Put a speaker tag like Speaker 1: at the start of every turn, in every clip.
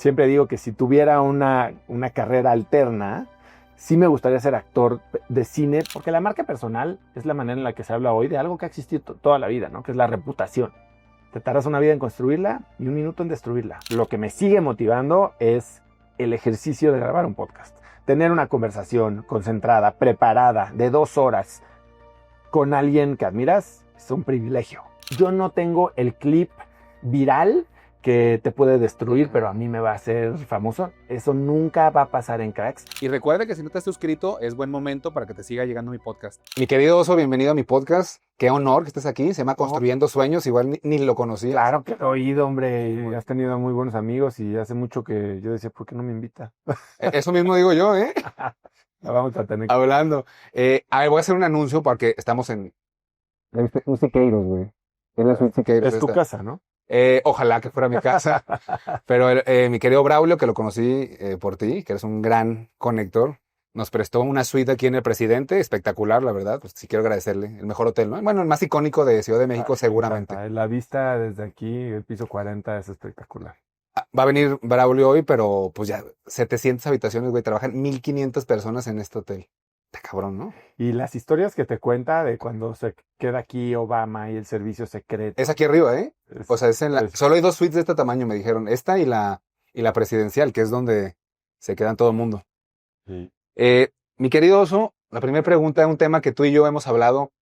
Speaker 1: siempre digo que si tuviera una carrera alterna, sí me gustaría ser actor de cine, porque la marca personal es la manera en la que se habla hoy de algo que ha existido toda la vida, ¿no? Que es la reputación. Te tardas una vida en construirla y un minuto en destruirla. Lo que me sigue motivando es el ejercicio de grabar un podcast. Tener una conversación concentrada, preparada, de 2 horas con alguien que admiras es un privilegio. Yo no tengo el clip viral que te puede destruir, pero a mí me va a hacer famoso. Eso nunca va a pasar en Cracks.
Speaker 2: Y recuerda que si no te has suscrito, es buen momento para que te siga llegando mi podcast. Mi querido Oso, bienvenido a mi podcast. Qué honor que estés aquí. Se llama Construyendo Sueños. Igual ni lo conocías.
Speaker 1: Claro que lo he oído, hombre. Has tenido muy buenos amigos y hace mucho que yo decía, ¿por qué no me invita?
Speaker 2: Eso mismo digo yo, ¿eh?
Speaker 1: La vamos a tener que...
Speaker 2: Hablando. A ver, voy a hacer un anuncio porque estamos en... Un Siqueiros, güey.
Speaker 1: Es tu casa, ¿no?
Speaker 2: Ojalá que fuera mi casa. Pero mi querido Braulio, que lo conocí por ti, que eres un gran conector, nos prestó una suite aquí en El Presidente, espectacular, la verdad. Pues sí quiero agradecerle. El mejor hotel, ¿no? Bueno, el más icónico de Ciudad de México, seguramente.
Speaker 1: La vista desde aquí, el piso 40, es espectacular.
Speaker 2: Va a venir Braulio hoy, pero pues ya 700 habitaciones, güey. Trabajan 1500 personas en este hotel. Está cabrón, ¿no?
Speaker 1: Y las historias que te cuenta de cuando se queda aquí Obama y el servicio secreto.
Speaker 2: Es aquí arriba, ¿eh? O sea, solo hay 2 suites de este tamaño, me dijeron. Esta y la presidencial, que es donde se quedan todo el mundo.
Speaker 1: Sí.
Speaker 2: Mi querido Oso, la primera pregunta, un tema que tú y yo hemos hablado.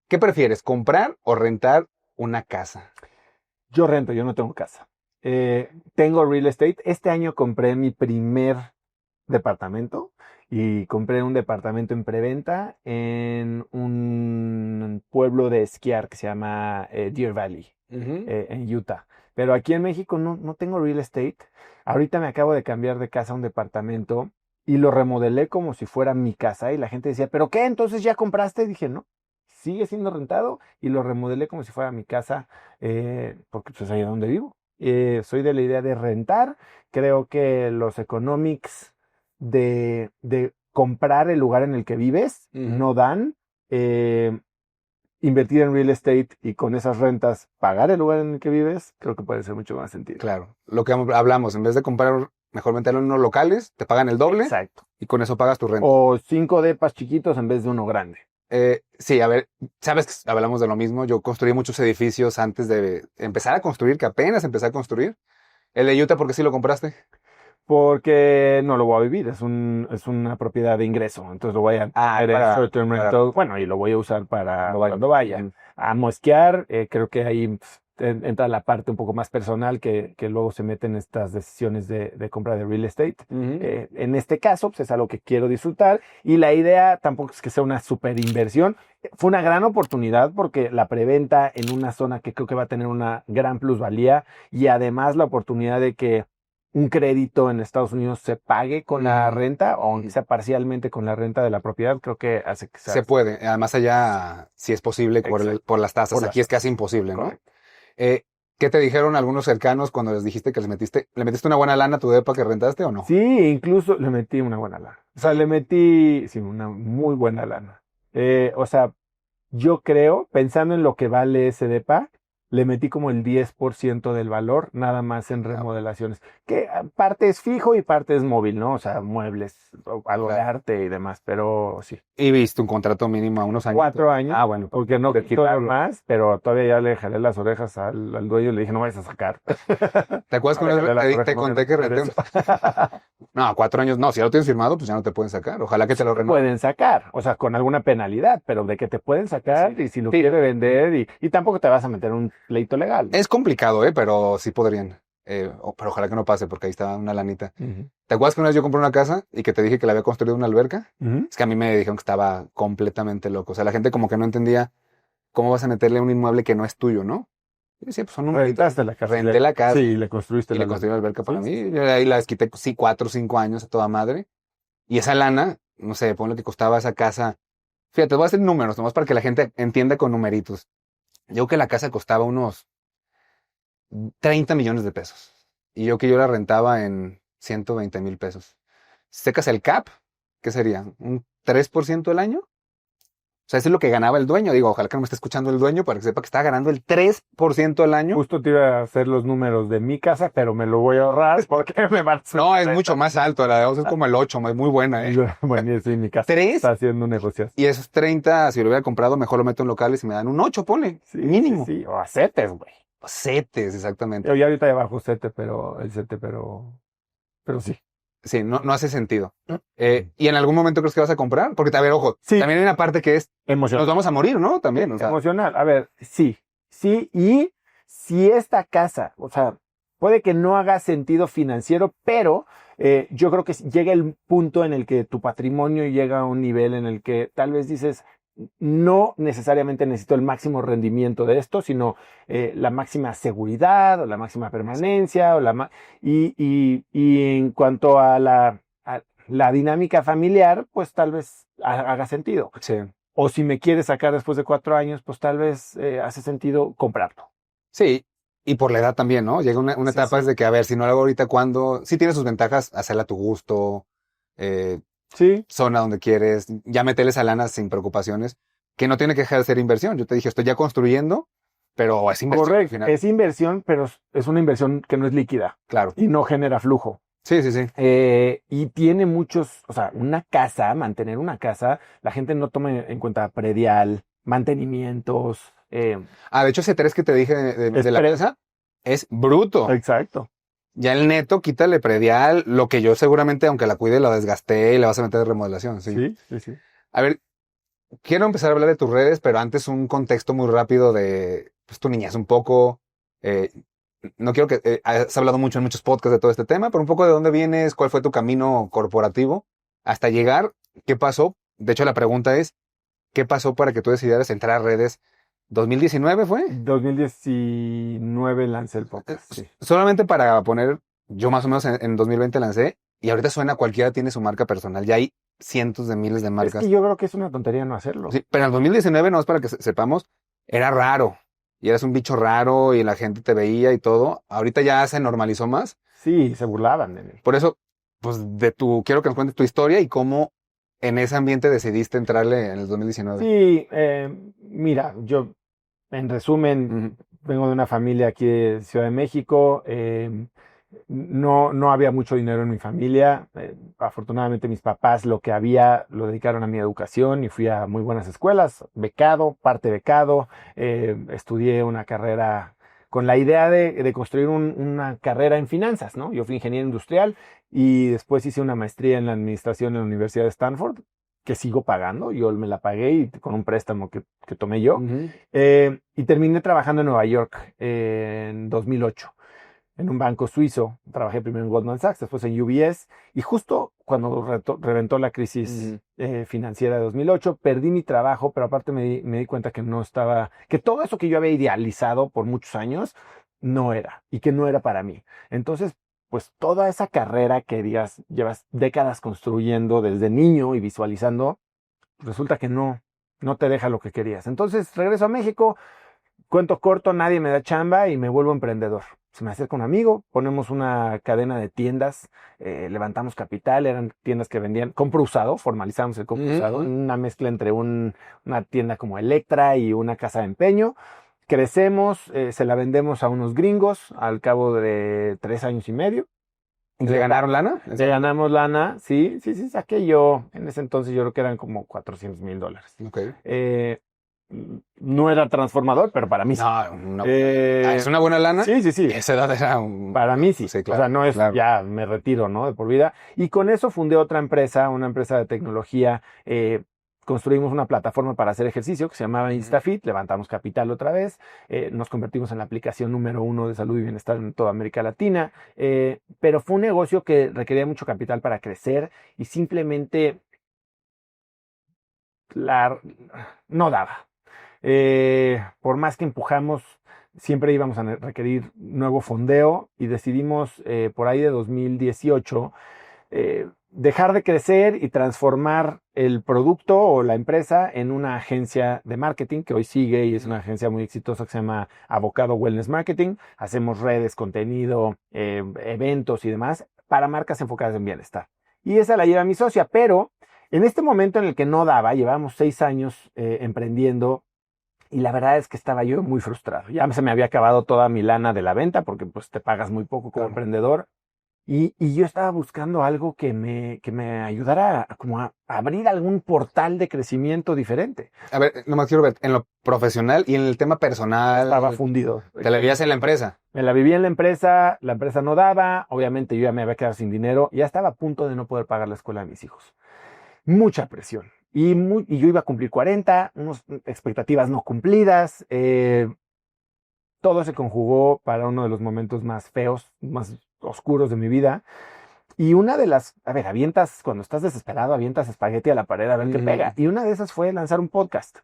Speaker 2: ¿Qué prefieres, comprar o rentar una casa?
Speaker 1: Yo rento, yo no tengo casa. Tengo real estate. Este año compré mi primer departamento y compré un departamento en preventa en un pueblo de esquiar que se llama Deer Valley, en Utah. Pero aquí en México no tengo real estate. Ahorita me acabo de cambiar de casa a un departamento y lo remodelé como si fuera mi casa y la gente decía, ¿pero qué? ¿Entonces ya compraste? Y dije, no, sigue siendo rentado y lo remodelé como si fuera mi casa porque pues es ahí donde vivo. Soy de la idea de rentar. Creo que los economics de comprar el lugar en el que vives no dan. Invertir en real estate y con esas rentas pagar el lugar en el que vives, creo que puede ser mucho más sentido.
Speaker 2: Claro, lo que hablamos, en vez de comprar, mejor meterlo en unos locales, te pagan el doble.
Speaker 1: Exacto.
Speaker 2: Y con eso pagas tu renta.
Speaker 1: O 5 depas chiquitos en vez de uno grande.
Speaker 2: Sí, a ver, sabes que hablamos de lo mismo. Yo construí muchos edificios antes de empezar a construir, que apenas empecé a construir. El de Utah, ¿por qué sí lo compraste?
Speaker 1: Porque no lo voy a vivir, es una propiedad de ingreso, entonces lo voy a hacer en short-term rental, bueno, y lo voy a usar para cuando vaya a mosquear. Creo que ahí entra la parte un poco más personal que luego se mete en estas decisiones de compra de real estate. En este caso, pues es algo que quiero disfrutar y la idea tampoco es que sea una super inversión. Fue una gran oportunidad porque la preventa en una zona que creo que va a tener una gran plusvalía y además la oportunidad de que un crédito en Estados Unidos se pague con la renta o aunque sea parcialmente con la renta de la propiedad, creo que hace que sea...
Speaker 2: Se puede, además allá sí es posible por las tasas, aquí es casi imposible, ¿no? ¿Qué te dijeron algunos cercanos cuando les dijiste que le metiste una buena lana a tu depa que rentaste o no?
Speaker 1: Sí, incluso le metí una buena lana. O sea, le metí, sí, una muy buena lana. O sea, yo creo, pensando en lo que vale ese depa, le metí como el 10% del valor, nada más en remodelaciones. Que parte es fijo y parte es móvil, ¿no? O sea, muebles, algo de arte y demás, pero sí.
Speaker 2: Y viste un contrato mínimo a unos años.
Speaker 1: 4 años.
Speaker 2: Ah, bueno.
Speaker 1: Porque no quiero más, pero todavía ya le jalé las orejas al dueño y le dije, no vayas a sacar.
Speaker 2: ¿Te acuerdas que una vez te conté que renté? No, 4 años no. Si ya lo tienes firmado, pues ya no te pueden sacar. Ojalá que te lo renueven.
Speaker 1: Pueden sacar, o sea, con alguna penalidad, pero de que te pueden sacar y si lo quiere vender y tampoco te vas a meter un pleito legal.
Speaker 2: Es complicado, pero sí podrían. Pero ojalá que no pase porque ahí está una lanita. ¿Te acuerdas que una vez yo compré una casa y que te dije que la había construido una alberca? Es que a mí me dijeron que estaba completamente loco. O sea, la gente como que no entendía cómo vas a meterle un inmueble que no es tuyo, ¿no? Yo decía, pues son un...
Speaker 1: Rentaste la casa.
Speaker 2: Renté la casa.
Speaker 1: Sí, le construiste
Speaker 2: la alberca para mí. Yo ahí la desquité, sí, 4 o 5 años a toda madre. Y esa lana, no sé, pon lo que costaba esa casa. Fíjate, voy a hacer números, nomás para que la gente entienda con numeritos. Yo creo que la casa costaba unos 30 millones de pesos. Y yo la rentaba en 120,000 pesos. Si sacas el cap, ¿qué sería? ¿Un 3% al año? sea, eso es lo que ganaba el dueño. Digo, ojalá que no me esté escuchando el dueño para que sepa que estaba ganando el 3% al año.
Speaker 1: Justo te iba a hacer los números de mi casa, pero me lo voy a ahorrar porque me van a
Speaker 2: No, es mucho más alto. La de vos es como el 8, es muy buena, ¿eh?
Speaker 1: Bueno, sí, mi casa
Speaker 2: 3.
Speaker 1: está haciendo negociación.
Speaker 2: Y esos 30, si lo hubiera comprado, mejor lo meto en locales y me dan un 8, ponle.
Speaker 1: Sí,
Speaker 2: mínimo.
Speaker 1: Sí, o a CETES, güey.
Speaker 2: Setes, exactamente.
Speaker 1: Yo ya ahorita ya bajo CETE, pero sí.
Speaker 2: Sí, no hace sentido. ¿Y en algún momento crees que vas a comprar? Porque, a ver, ojo,
Speaker 1: Sí.
Speaker 2: también hay una parte que es,
Speaker 1: Emocional.
Speaker 2: nos vamos a morir, ¿no? También, o sea,
Speaker 1: Emocional. A ver, sí, y si esta casa, o sea, puede que no haga sentido financiero, pero yo creo que llega el punto en el que tu patrimonio llega a un nivel en el que tal vez dices, no necesariamente necesito el máximo rendimiento de esto, sino la máxima seguridad o la máxima permanencia y en cuanto a la dinámica familiar, pues tal vez haga sentido.
Speaker 2: sí.
Speaker 1: O si me quieres sacar después de 4 años, pues tal vez hace sentido comprarlo.
Speaker 2: Sí, y por la edad también, ¿no? Llega una
Speaker 1: Sí,
Speaker 2: etapa
Speaker 1: sí.
Speaker 2: de que, a ver, si no lo hago ahorita, ¿cuándo? Sí tiene sus ventajas, hacerla a tu gusto,
Speaker 1: Sí,
Speaker 2: zona donde quieres, ya meterle esa lana sin preocupaciones, que no tiene que dejar de ser inversión. Yo te dije, estoy ya construyendo, pero es inversión al
Speaker 1: correcto.
Speaker 2: final.
Speaker 1: Es inversión, pero es una inversión que no es líquida
Speaker 2: Claro.
Speaker 1: y no genera flujo.
Speaker 2: Sí, sí, sí.
Speaker 1: Y tiene muchos, o sea, una casa, mantener una casa, la gente no toma en cuenta predial, mantenimientos.
Speaker 2: De hecho, ese 3 que te dije de la casa es bruto.
Speaker 1: Exacto.
Speaker 2: Ya el neto, quítale predial, lo que yo seguramente, aunque la cuide, la desgasté y le vas a meter de remodelación. Sí.
Speaker 1: Sí.
Speaker 2: A ver, quiero empezar a hablar de tus redes, pero antes un contexto muy rápido de pues, tu niñez un poco. No quiero que has hablado mucho en muchos podcasts de todo este tema, pero un poco de dónde vienes, cuál fue tu camino corporativo hasta llegar, qué pasó. De hecho, la pregunta es, ¿qué pasó para que tú decidieras entrar a redes? ¿2019 fue?
Speaker 1: 2019 lancé el podcast. Sí.
Speaker 2: Solamente para poner, yo más o menos en 2020 lancé y ahorita suena cualquiera tiene su marca personal. Ya hay cientos de miles de marcas.
Speaker 1: Es que yo creo que es una tontería no hacerlo.
Speaker 2: Sí, pero en el 2019, no es para que sepamos, era raro. Y eras un bicho raro y la gente te veía y todo. Ahorita ya se normalizó más.
Speaker 1: Sí, se burlaban de mí.
Speaker 2: Por eso, pues quiero que nos cuentes tu historia y cómo en ese ambiente decidiste entrarle en el 2019.
Speaker 1: Sí, mira, yo en resumen vengo de una familia aquí de Ciudad de México. No había mucho dinero en mi familia. Afortunadamente mis papás lo que había lo dedicaron a mi educación y fui a muy buenas escuelas, becado, parte becado. Estudié una carrera con la idea de construir una carrera en finanzas, ¿no? Yo fui ingeniero industrial y después hice una maestría en la administración en la Universidad de Stanford, que sigo pagando. Yo me la pagué y con un préstamo que tomé yo. Y terminé trabajando en Nueva York en 2008 en un banco suizo. Trabajé primero en Goldman Sachs, después en UBS, y justo cuando reventó la crisis financiera de 2008, perdí mi trabajo, pero aparte me di cuenta que no estaba, que todo eso que yo había idealizado por muchos años, no era, y que no era para mí. Entonces, pues toda esa carrera que llevas décadas construyendo desde niño y visualizando, resulta que no te deja lo que querías. Entonces regreso a México. Cuento corto, nadie me da chamba y me vuelvo emprendedor. Se me acerca un amigo, ponemos una cadena de tiendas, levantamos capital, eran tiendas que vendían compro usado, formalizamos el compro usado, una mezcla entre una tienda como Electra y una casa de empeño. Crecemos, se la vendemos a unos gringos al cabo de 3 años y medio.
Speaker 2: ¿Le ganaron lana?
Speaker 1: Le ganamos lana, sí, saqué yo, en ese entonces yo creo que eran como $400,000.
Speaker 2: Ok.
Speaker 1: No era transformador, pero para mí sí.
Speaker 2: No. ¿Es una buena lana?
Speaker 1: Sí.
Speaker 2: Esa edad era un...
Speaker 1: Para mí sí.
Speaker 2: Sí, claro,
Speaker 1: O sea, no es
Speaker 2: claro.
Speaker 1: ya me retiro, ¿no? De por vida. Y con eso fundé otra empresa, una empresa de tecnología. Construimos una plataforma para hacer ejercicio que se llamaba InstaFit. Levantamos capital otra vez. Nos convertimos en la aplicación número 1 de salud y bienestar en toda América Latina. Pero fue un negocio que requería mucho capital para crecer y simplemente no daba. Por más que empujamos, siempre íbamos a requerir nuevo fondeo y decidimos por ahí de 2018 dejar de crecer y transformar el producto o la empresa en una agencia de marketing que hoy sigue y es una agencia muy exitosa que se llama Avocado Wellness Marketing. Hacemos redes, contenido, eventos y demás para marcas enfocadas en bienestar. Y esa la lleva mi socia, pero En este momento en el que no daba, llevábamos 6 años emprendiendo y la verdad es que estaba yo muy frustrado. Ya se me había acabado toda mi lana de la venta porque pues te pagas muy poco como emprendedor. Y yo estaba buscando algo que me ayudara como a abrir algún portal de crecimiento diferente.
Speaker 2: A ver, nomás quiero ver, en lo profesional y en el tema personal,
Speaker 1: Estaba fundido.
Speaker 2: te la vivías en la empresa.
Speaker 1: Me la viví en la empresa no daba, obviamente yo ya me había quedado sin dinero, ya estaba a punto de no poder pagar la escuela de mis hijos. Mucha presión. Y yo iba a cumplir 40, unas expectativas no cumplidas. Todo se conjugó para uno de los momentos más feos, más oscuros de mi vida. Y una de las, a ver, cuando estás desesperado, avientas espagueti a la pared a ver qué pega. Y una de esas fue lanzar un podcast.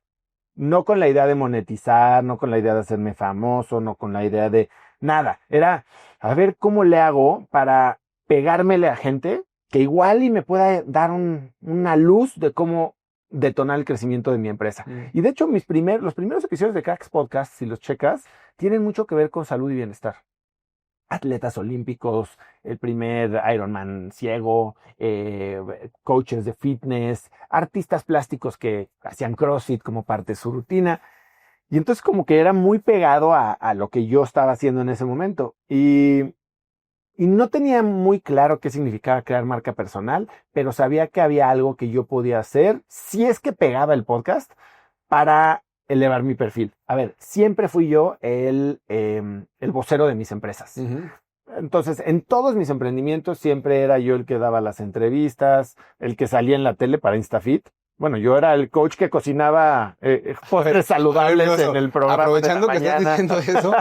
Speaker 1: No con la idea de monetizar, no con la idea de hacerme famoso, no con la idea de nada. Era a ver cómo le hago para pegármele a gente que igual y me pueda dar una luz de cómo detonar el crecimiento de mi empresa. Y de hecho, los primeros episodios de Cracks Podcast, si los checas, tienen mucho que ver con salud y bienestar. Atletas olímpicos, el primer Ironman ciego, coaches de fitness, artistas plásticos que hacían CrossFit como parte de su rutina. Y entonces como que era muy pegado a lo que yo estaba haciendo en ese momento. Y no tenía muy claro qué significaba crear marca personal, pero sabía que había algo que yo podía hacer, si es que pegaba el podcast, para elevar mi perfil. A ver, siempre fui yo el vocero de mis empresas. Entonces, en todos mis emprendimientos siempre era yo el que daba las entrevistas, el que salía en la tele para InstaFit. Bueno, yo era el coach que cocinaba postres saludables en el programa.
Speaker 2: Aprovechando
Speaker 1: de la
Speaker 2: que estás
Speaker 1: mañana.
Speaker 2: diciendo eso,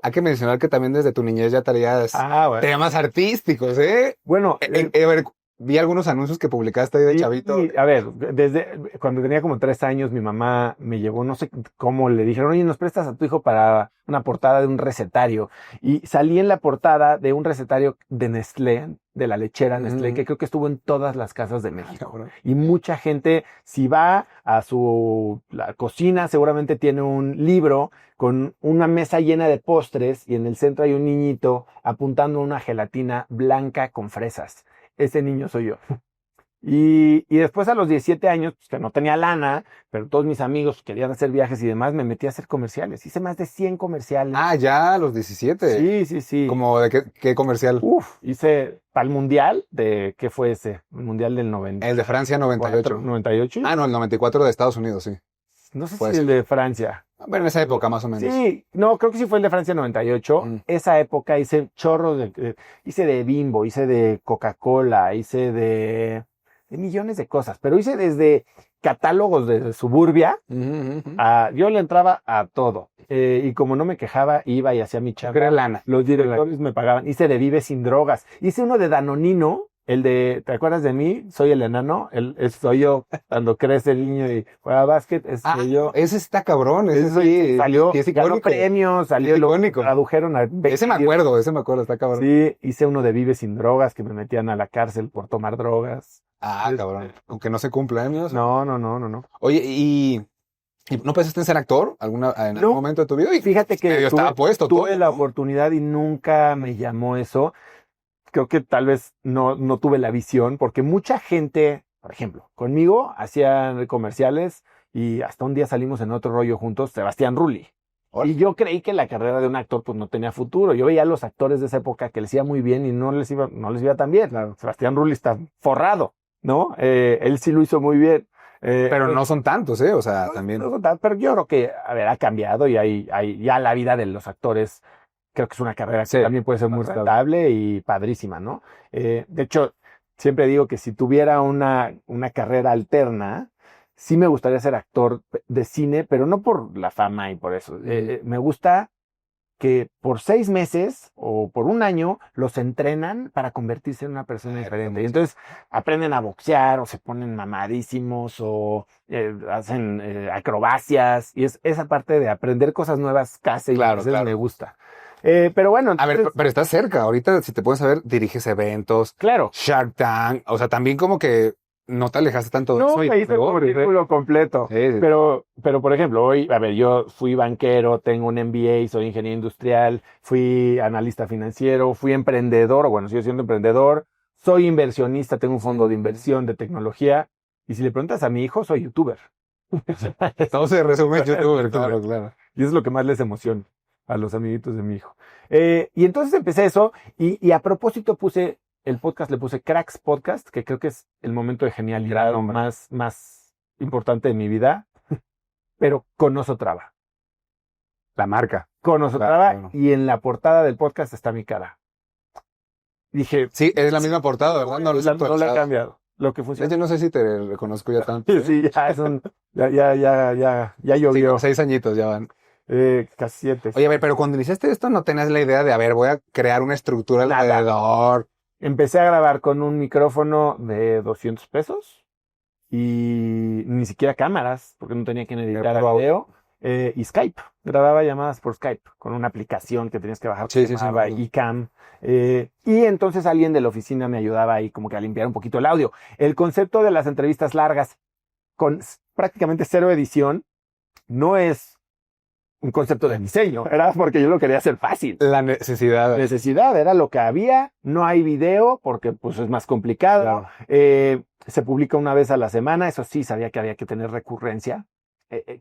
Speaker 2: hay que mencionar que también desde tu niñez ya traías
Speaker 1: Bueno.
Speaker 2: temas artísticos, ¿eh?
Speaker 1: Bueno,
Speaker 2: A ver, vi algunos anuncios que publicaste ahí de chavito.
Speaker 1: a ver, desde cuando tenía como 3 años, mi mamá me llevó, no sé cómo, le dijeron, oye, nos prestas a tu hijo para una portada de un recetario. Y salí en la portada de un recetario de Nestlé, de la lechera Nestlé, que creo que estuvo en todas las casas de México. Y mucha gente, si va a la cocina, seguramente tiene un libro con una mesa llena de postres y en el centro hay un niñito apuntando una gelatina blanca con fresas. Ese niño soy yo. Y después a los 17 años, pues que no tenía lana, pero todos mis amigos querían hacer viajes y demás, me metí a hacer comerciales. Hice más de 100 comerciales.
Speaker 2: Ah, ya, a los 17.
Speaker 1: Sí.
Speaker 2: ¿Como de qué comercial?
Speaker 1: Hice para el mundial ¿qué fue ese? El mundial del 90.
Speaker 2: El de Francia 98.
Speaker 1: 98.
Speaker 2: Ah, no, el 94 de Estados Unidos, sí.
Speaker 1: No sé
Speaker 2: Puede
Speaker 1: si el
Speaker 2: ser.
Speaker 1: de Francia.
Speaker 2: Bueno, en esa época más o menos.
Speaker 1: Sí, no, creo que sí fue el de Francia 98. Esa época hice chorros hice de Bimbo, hice de Coca-Cola, hice de millones de cosas, pero hice desde catálogos de Suburbia, yo le entraba a todo. Y como no me quejaba, iba y hacía mi chamba.
Speaker 2: Era lana.
Speaker 1: Los directores me pagaban. Hice de Vive sin drogas. Hice uno de Danonino. El de, ¿te acuerdas de mí? Soy el enano. Soy yo cuando crece el niño y juega básquet. Soy yo.
Speaker 2: Ese está cabrón. Ese sí,
Speaker 1: salió,
Speaker 2: sí es
Speaker 1: ganó
Speaker 2: icónico.
Speaker 1: premios, salió
Speaker 2: Es
Speaker 1: y lo
Speaker 2: icónico.
Speaker 1: tradujeron a
Speaker 2: Ese me acuerdo, está cabrón.
Speaker 1: Sí, hice uno de Vive sin drogas, que me metían a la cárcel por tomar drogas.
Speaker 2: Cabrón. Aunque no se cumpla años.
Speaker 1: No.
Speaker 2: Oye, ¿y no pensaste en ser actor en algún momento de tu vida?
Speaker 1: Fíjate que
Speaker 2: estaba puesto
Speaker 1: tuve
Speaker 2: todo,
Speaker 1: la
Speaker 2: ¿no?
Speaker 1: oportunidad y nunca me llamó eso. Creo que tal vez no tuve la visión, porque mucha gente, por ejemplo, conmigo hacían comerciales y hasta un día salimos en otro rollo juntos, Sebastián Rulli. Y yo creí que la carrera de un actor pues no tenía futuro. Yo veía a los actores de esa época que les iba muy bien y no les iba tan bien. Claro. Sebastián Rulli está forrado, ¿no? Él sí lo hizo muy bien.
Speaker 2: Pero no son tantos, ¿eh? O sea, también.
Speaker 1: No son tantos, pero yo creo que, a ver, ha cambiado y hay ya la vida de los actores. Creo que es una carrera que también puede ser muy rentable y padrísima, ¿no? De hecho, siempre digo que si tuviera una carrera alterna, sí me gustaría ser actor de cine, pero no por la fama y por eso. Me gusta que por 6 meses o por un año los entrenan para convertirse en una persona diferente. Y entonces aprenden a boxear o se ponen mamadísimos o hacen acrobacias. Y es esa parte de aprender cosas nuevas casi
Speaker 2: Claro.
Speaker 1: me gusta. Pero bueno,
Speaker 2: entonces, a ver, pero estás cerca. Ahorita, si te puedes saber, diriges eventos.
Speaker 1: Claro.
Speaker 2: Shark Tank. O sea, también como que no te alejaste tanto de eso.
Speaker 1: No, me hice como círculo completo. Sí. Pero, por ejemplo, hoy, a ver, yo fui banquero, tengo un MBA, soy ingeniero industrial, fui analista financiero, fui emprendedor, sigo siendo emprendedor, soy inversionista, tengo un fondo de inversión de tecnología. Y si le preguntas a mi hijo, soy youtuber.
Speaker 2: Todo se resume en youtuber,
Speaker 1: Claro.
Speaker 2: claro.
Speaker 1: Y eso es lo que más les emociona a los amiguitos de mi hijo. Y entonces empecé eso y a propósito puse el podcast, le puse Cracks Podcast, que creo que es el momento de genialidad más importante de mi vida, pero con Osotrava.
Speaker 2: La marca.
Speaker 1: Con Osotrava
Speaker 2: Claro.
Speaker 1: y en la portada del podcast está mi cara. Dije,
Speaker 2: Sí, es la misma portada, ¿verdad? No lo he
Speaker 1: no le ha cambiado. Lo que
Speaker 2: De
Speaker 1: funciona.
Speaker 2: hecho, no sé si te reconozco ya tanto.
Speaker 1: Sí, ya es ya llovió.
Speaker 2: 6 añitos ya van.
Speaker 1: Casi 7.
Speaker 2: Oye, a ver, pero cuando iniciaste esto no tenías la idea de, a ver, voy a crear una estructura
Speaker 1: Nada.
Speaker 2: alrededor.
Speaker 1: Empecé a grabar con un micrófono de 200 pesos y ni siquiera cámaras, porque no tenía quien editar
Speaker 2: Puro
Speaker 1: video. Y Skype. Grababa llamadas por Skype con una aplicación que tenías que bajar.
Speaker 2: Sí,
Speaker 1: que
Speaker 2: sí,
Speaker 1: se
Speaker 2: sí,
Speaker 1: llamaba
Speaker 2: me acuerdo.
Speaker 1: iCam. Y entonces alguien de la oficina me ayudaba ahí como que a limpiar un poquito el audio. El concepto de las entrevistas largas con prácticamente cero edición no es un concepto de diseño, era porque yo lo quería hacer fácil.
Speaker 2: La necesidad.
Speaker 1: Necesidad, era lo que había, no hay video porque pues es más complicado.
Speaker 2: Claro.
Speaker 1: Se publica una vez a la semana, eso sí, sabía que había que tener recurrencia.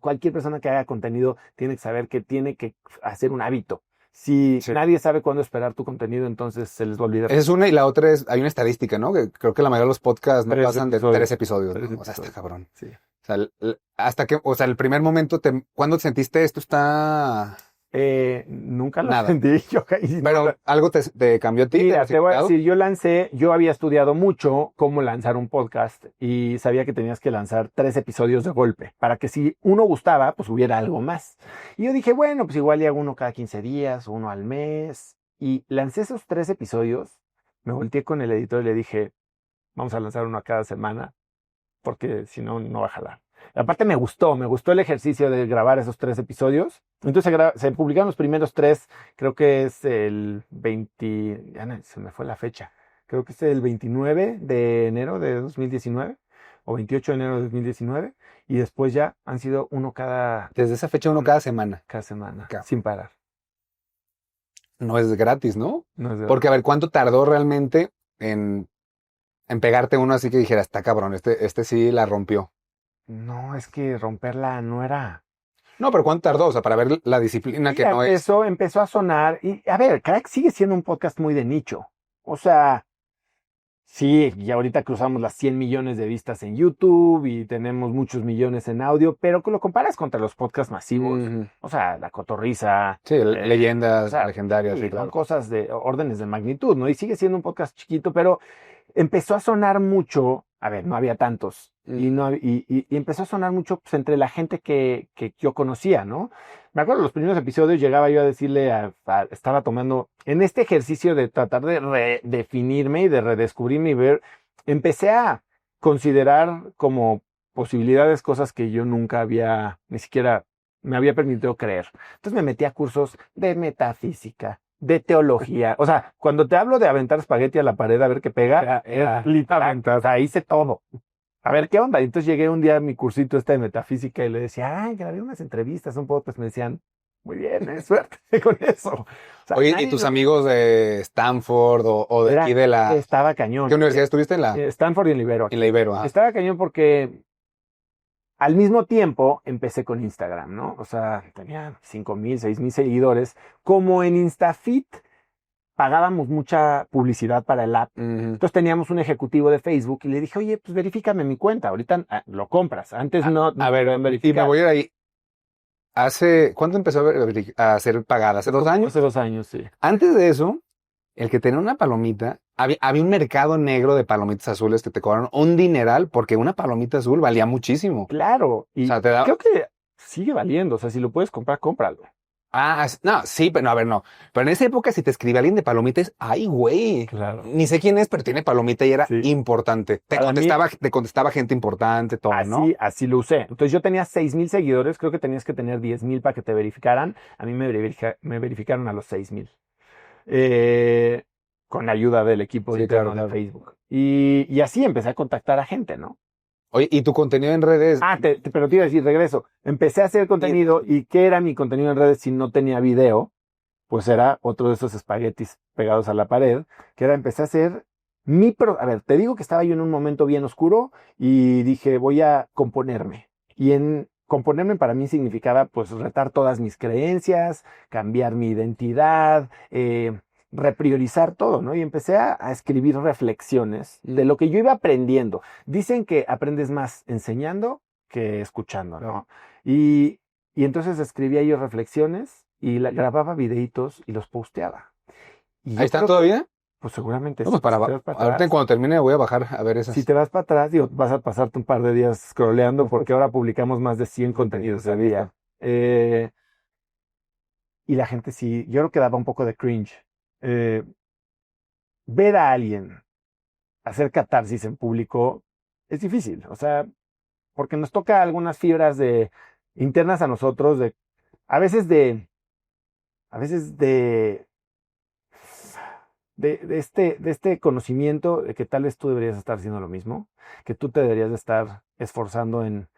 Speaker 1: Cualquier persona que haga contenido tiene que saber que tiene que hacer un hábito. Si
Speaker 2: Sí.
Speaker 1: nadie sabe cuándo esperar tu contenido, entonces se les va a olvidar.
Speaker 2: Esa es una y la otra es, hay una estadística, ¿no? Que creo que la mayoría de los podcasts no
Speaker 1: 3
Speaker 2: pasan de
Speaker 1: episodios.
Speaker 2: 3 episodios.
Speaker 1: 3
Speaker 2: ¿no? O sea, está
Speaker 1: episodios.
Speaker 2: cabrón.
Speaker 1: Sí.
Speaker 2: O sea, hasta que, o sea, el primer momento, ¿cuándo sentiste esto está?
Speaker 1: Nunca lo
Speaker 2: Nada.
Speaker 1: sentí. Yo caí.
Speaker 2: Pero algo te cambió a ti.
Speaker 1: Mira,
Speaker 2: ¿Te
Speaker 1: te voy a
Speaker 2: significado?
Speaker 1: decir, yo había estudiado mucho cómo lanzar un podcast y sabía que tenías que lanzar 3 episodios de golpe para que si uno gustaba, pues hubiera algo más. Y yo dije, bueno, pues igual y hago uno cada 15 días, uno al mes. Y lancé esos 3 episodios, me volteé con el editor y le dije, vamos a lanzar uno a cada semana, porque si no, no va a jalar. Aparte me gustó el ejercicio de grabar esos 3 episodios. Entonces se publicaron los primeros 3, creo que es el 20, ya se me fue la fecha, creo que es el 29 de enero de 2019 o 28 de enero de 2019 y después ya han sido uno
Speaker 2: Desde esa fecha uno cada semana.
Speaker 1: cada semana,
Speaker 2: Claro.
Speaker 1: sin parar.
Speaker 2: No es gratis, ¿no?
Speaker 1: No es de-
Speaker 2: Porque a ver, ¿cuánto tardó realmente en pegarte uno así que dijera, está cabrón, este sí la rompió?
Speaker 1: No, es que romperla no era...
Speaker 2: No, pero ¿cuánto tardó? O sea, para ver la disciplina que no es.
Speaker 1: Eso empezó a sonar y, a ver, Crack sigue siendo un podcast muy de nicho. O sea, sí, y ahorita cruzamos las 100 millones de vistas en YouTube y tenemos muchos millones en audio, pero que lo comparas contra los podcasts masivos.
Speaker 2: Ujú.
Speaker 1: O sea, La Cotorrisa.
Speaker 2: Sí, leyendas
Speaker 1: o sea,
Speaker 2: legendarias,
Speaker 1: sí,
Speaker 2: sí,
Speaker 1: son
Speaker 2: claro.
Speaker 1: cosas de órdenes de magnitud, ¿no? Y sigue siendo un podcast chiquito, pero empezó a sonar mucho. A ver, no había tantos. Y, no, y empezó a sonar mucho pues, entre la gente que yo conocía, ¿no? Me acuerdo, los primeros episodios llegaba yo a decirle, estaba tomando, en este ejercicio de tratar de redefinirme y de redescubrirme y ver, empecé a considerar como posibilidades cosas que yo nunca había, ni siquiera me había permitido creer. Entonces me metí a cursos de metafísica, de teología. O sea, cuando te hablo de aventar espagueti a la pared a ver qué pega, es literal, o sea, hice todo. A ver qué onda. Y entonces llegué un día a mi cursito de metafísica y le decía, ay, grabé unas entrevistas, un podcast. Me decían, muy bien, suerte con eso. O sea,
Speaker 2: Oye, ¿y tus amigos de Stanford o de aquí de la...
Speaker 1: Estaba cañón.
Speaker 2: ¿Qué universidad estuviste? En la
Speaker 1: Stanford y en Ibero.
Speaker 2: En la Ibero. Ajá.
Speaker 1: Estaba cañón porque al mismo tiempo empecé con Instagram, ¿no? O sea, tenía 5,000, 6,000 seguidores. Como en Instafit pagábamos mucha publicidad para el app.
Speaker 2: Ujú.
Speaker 1: Entonces teníamos un ejecutivo de Facebook y le dije, oye, pues verifícame mi cuenta. Ahorita lo compras. Antes no.
Speaker 2: A ver,
Speaker 1: pueden
Speaker 2: y
Speaker 1: verificar.
Speaker 2: me voy a ir ahí. ¿Cuándo empezó a ser pagada? ¿Hace 2 años?
Speaker 1: Hace 2 años, sí.
Speaker 2: Antes de eso, el que tenía una palomita, había un mercado negro de palomitas azules que te cobraron un dineral porque una palomita azul valía muchísimo.
Speaker 1: Claro. Y
Speaker 2: O sea, te da-
Speaker 1: creo que sigue valiendo. O sea, si lo puedes comprar, cómpralo.
Speaker 2: No, sí, pero no, a ver, no. Pero en esa época, si te escribía alguien de palomitas, ay, güey.
Speaker 1: Claro.
Speaker 2: Ni sé quién es, pero tiene palomita y era
Speaker 1: Sí.
Speaker 2: importante. Te
Speaker 1: Para mí-
Speaker 2: contestaba gente importante, todo, ¿no?
Speaker 1: Así lo usé. Entonces yo tenía 6,000 seguidores, creo que tenías que tener 10,000 para que te verificaran. A mí me verificaron a los 6,000. Con la ayuda del equipo
Speaker 2: Sí,
Speaker 1: interno
Speaker 2: claro,
Speaker 1: de
Speaker 2: claro.
Speaker 1: Facebook. Y así empecé a contactar a gente, ¿no?
Speaker 2: Oye, ¿y tu contenido en redes?
Speaker 1: Pero te iba a decir, regreso. Empecé a hacer contenido y ¿qué era mi contenido en redes si no tenía video? Pues era otro de esos espaguetis pegados a la pared, que era empecé a hacer A ver, te digo que estaba yo en un momento bien oscuro y dije, voy a componerme. Y en componerme para mí significaba pues retar todas mis creencias, cambiar mi identidad, repriorizar todo, ¿no? Y empecé a escribir reflexiones de lo que yo iba aprendiendo. Dicen que aprendes más enseñando que escuchando, ¿no? Y entonces escribía yo reflexiones y grababa videitos y los posteaba. Y
Speaker 2: ¿Ahí
Speaker 1: yo
Speaker 2: están
Speaker 1: creo,
Speaker 2: todavía?
Speaker 1: pues seguramente
Speaker 2: No,
Speaker 1: sí.
Speaker 2: pues para,
Speaker 1: Si te vas para
Speaker 2: ahorita
Speaker 1: atrás,
Speaker 2: cuando termine voy a bajar a ver
Speaker 1: si
Speaker 2: esas.
Speaker 1: te vas para atrás, digo, vas a pasarte un par de días scrolleando porque ahora publicamos más de 100 contenidos al día. Eh, y la gente sí, yo creo que daba un poco de cringe. Eh, Ver a alguien hacer catarsis en público es difícil, o sea, porque nos toca algunas fibras internas a nosotros, a veces de, a veces de este conocimiento de que tal vez tú deberías estar haciendo lo mismo, que tú te deberías de estar esforzando en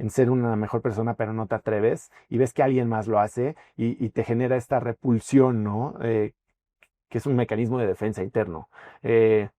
Speaker 1: ser una mejor persona, pero no te atreves, y ves que alguien más lo hace y te genera esta repulsión, ¿no? Que es un mecanismo de defensa interno. Eh,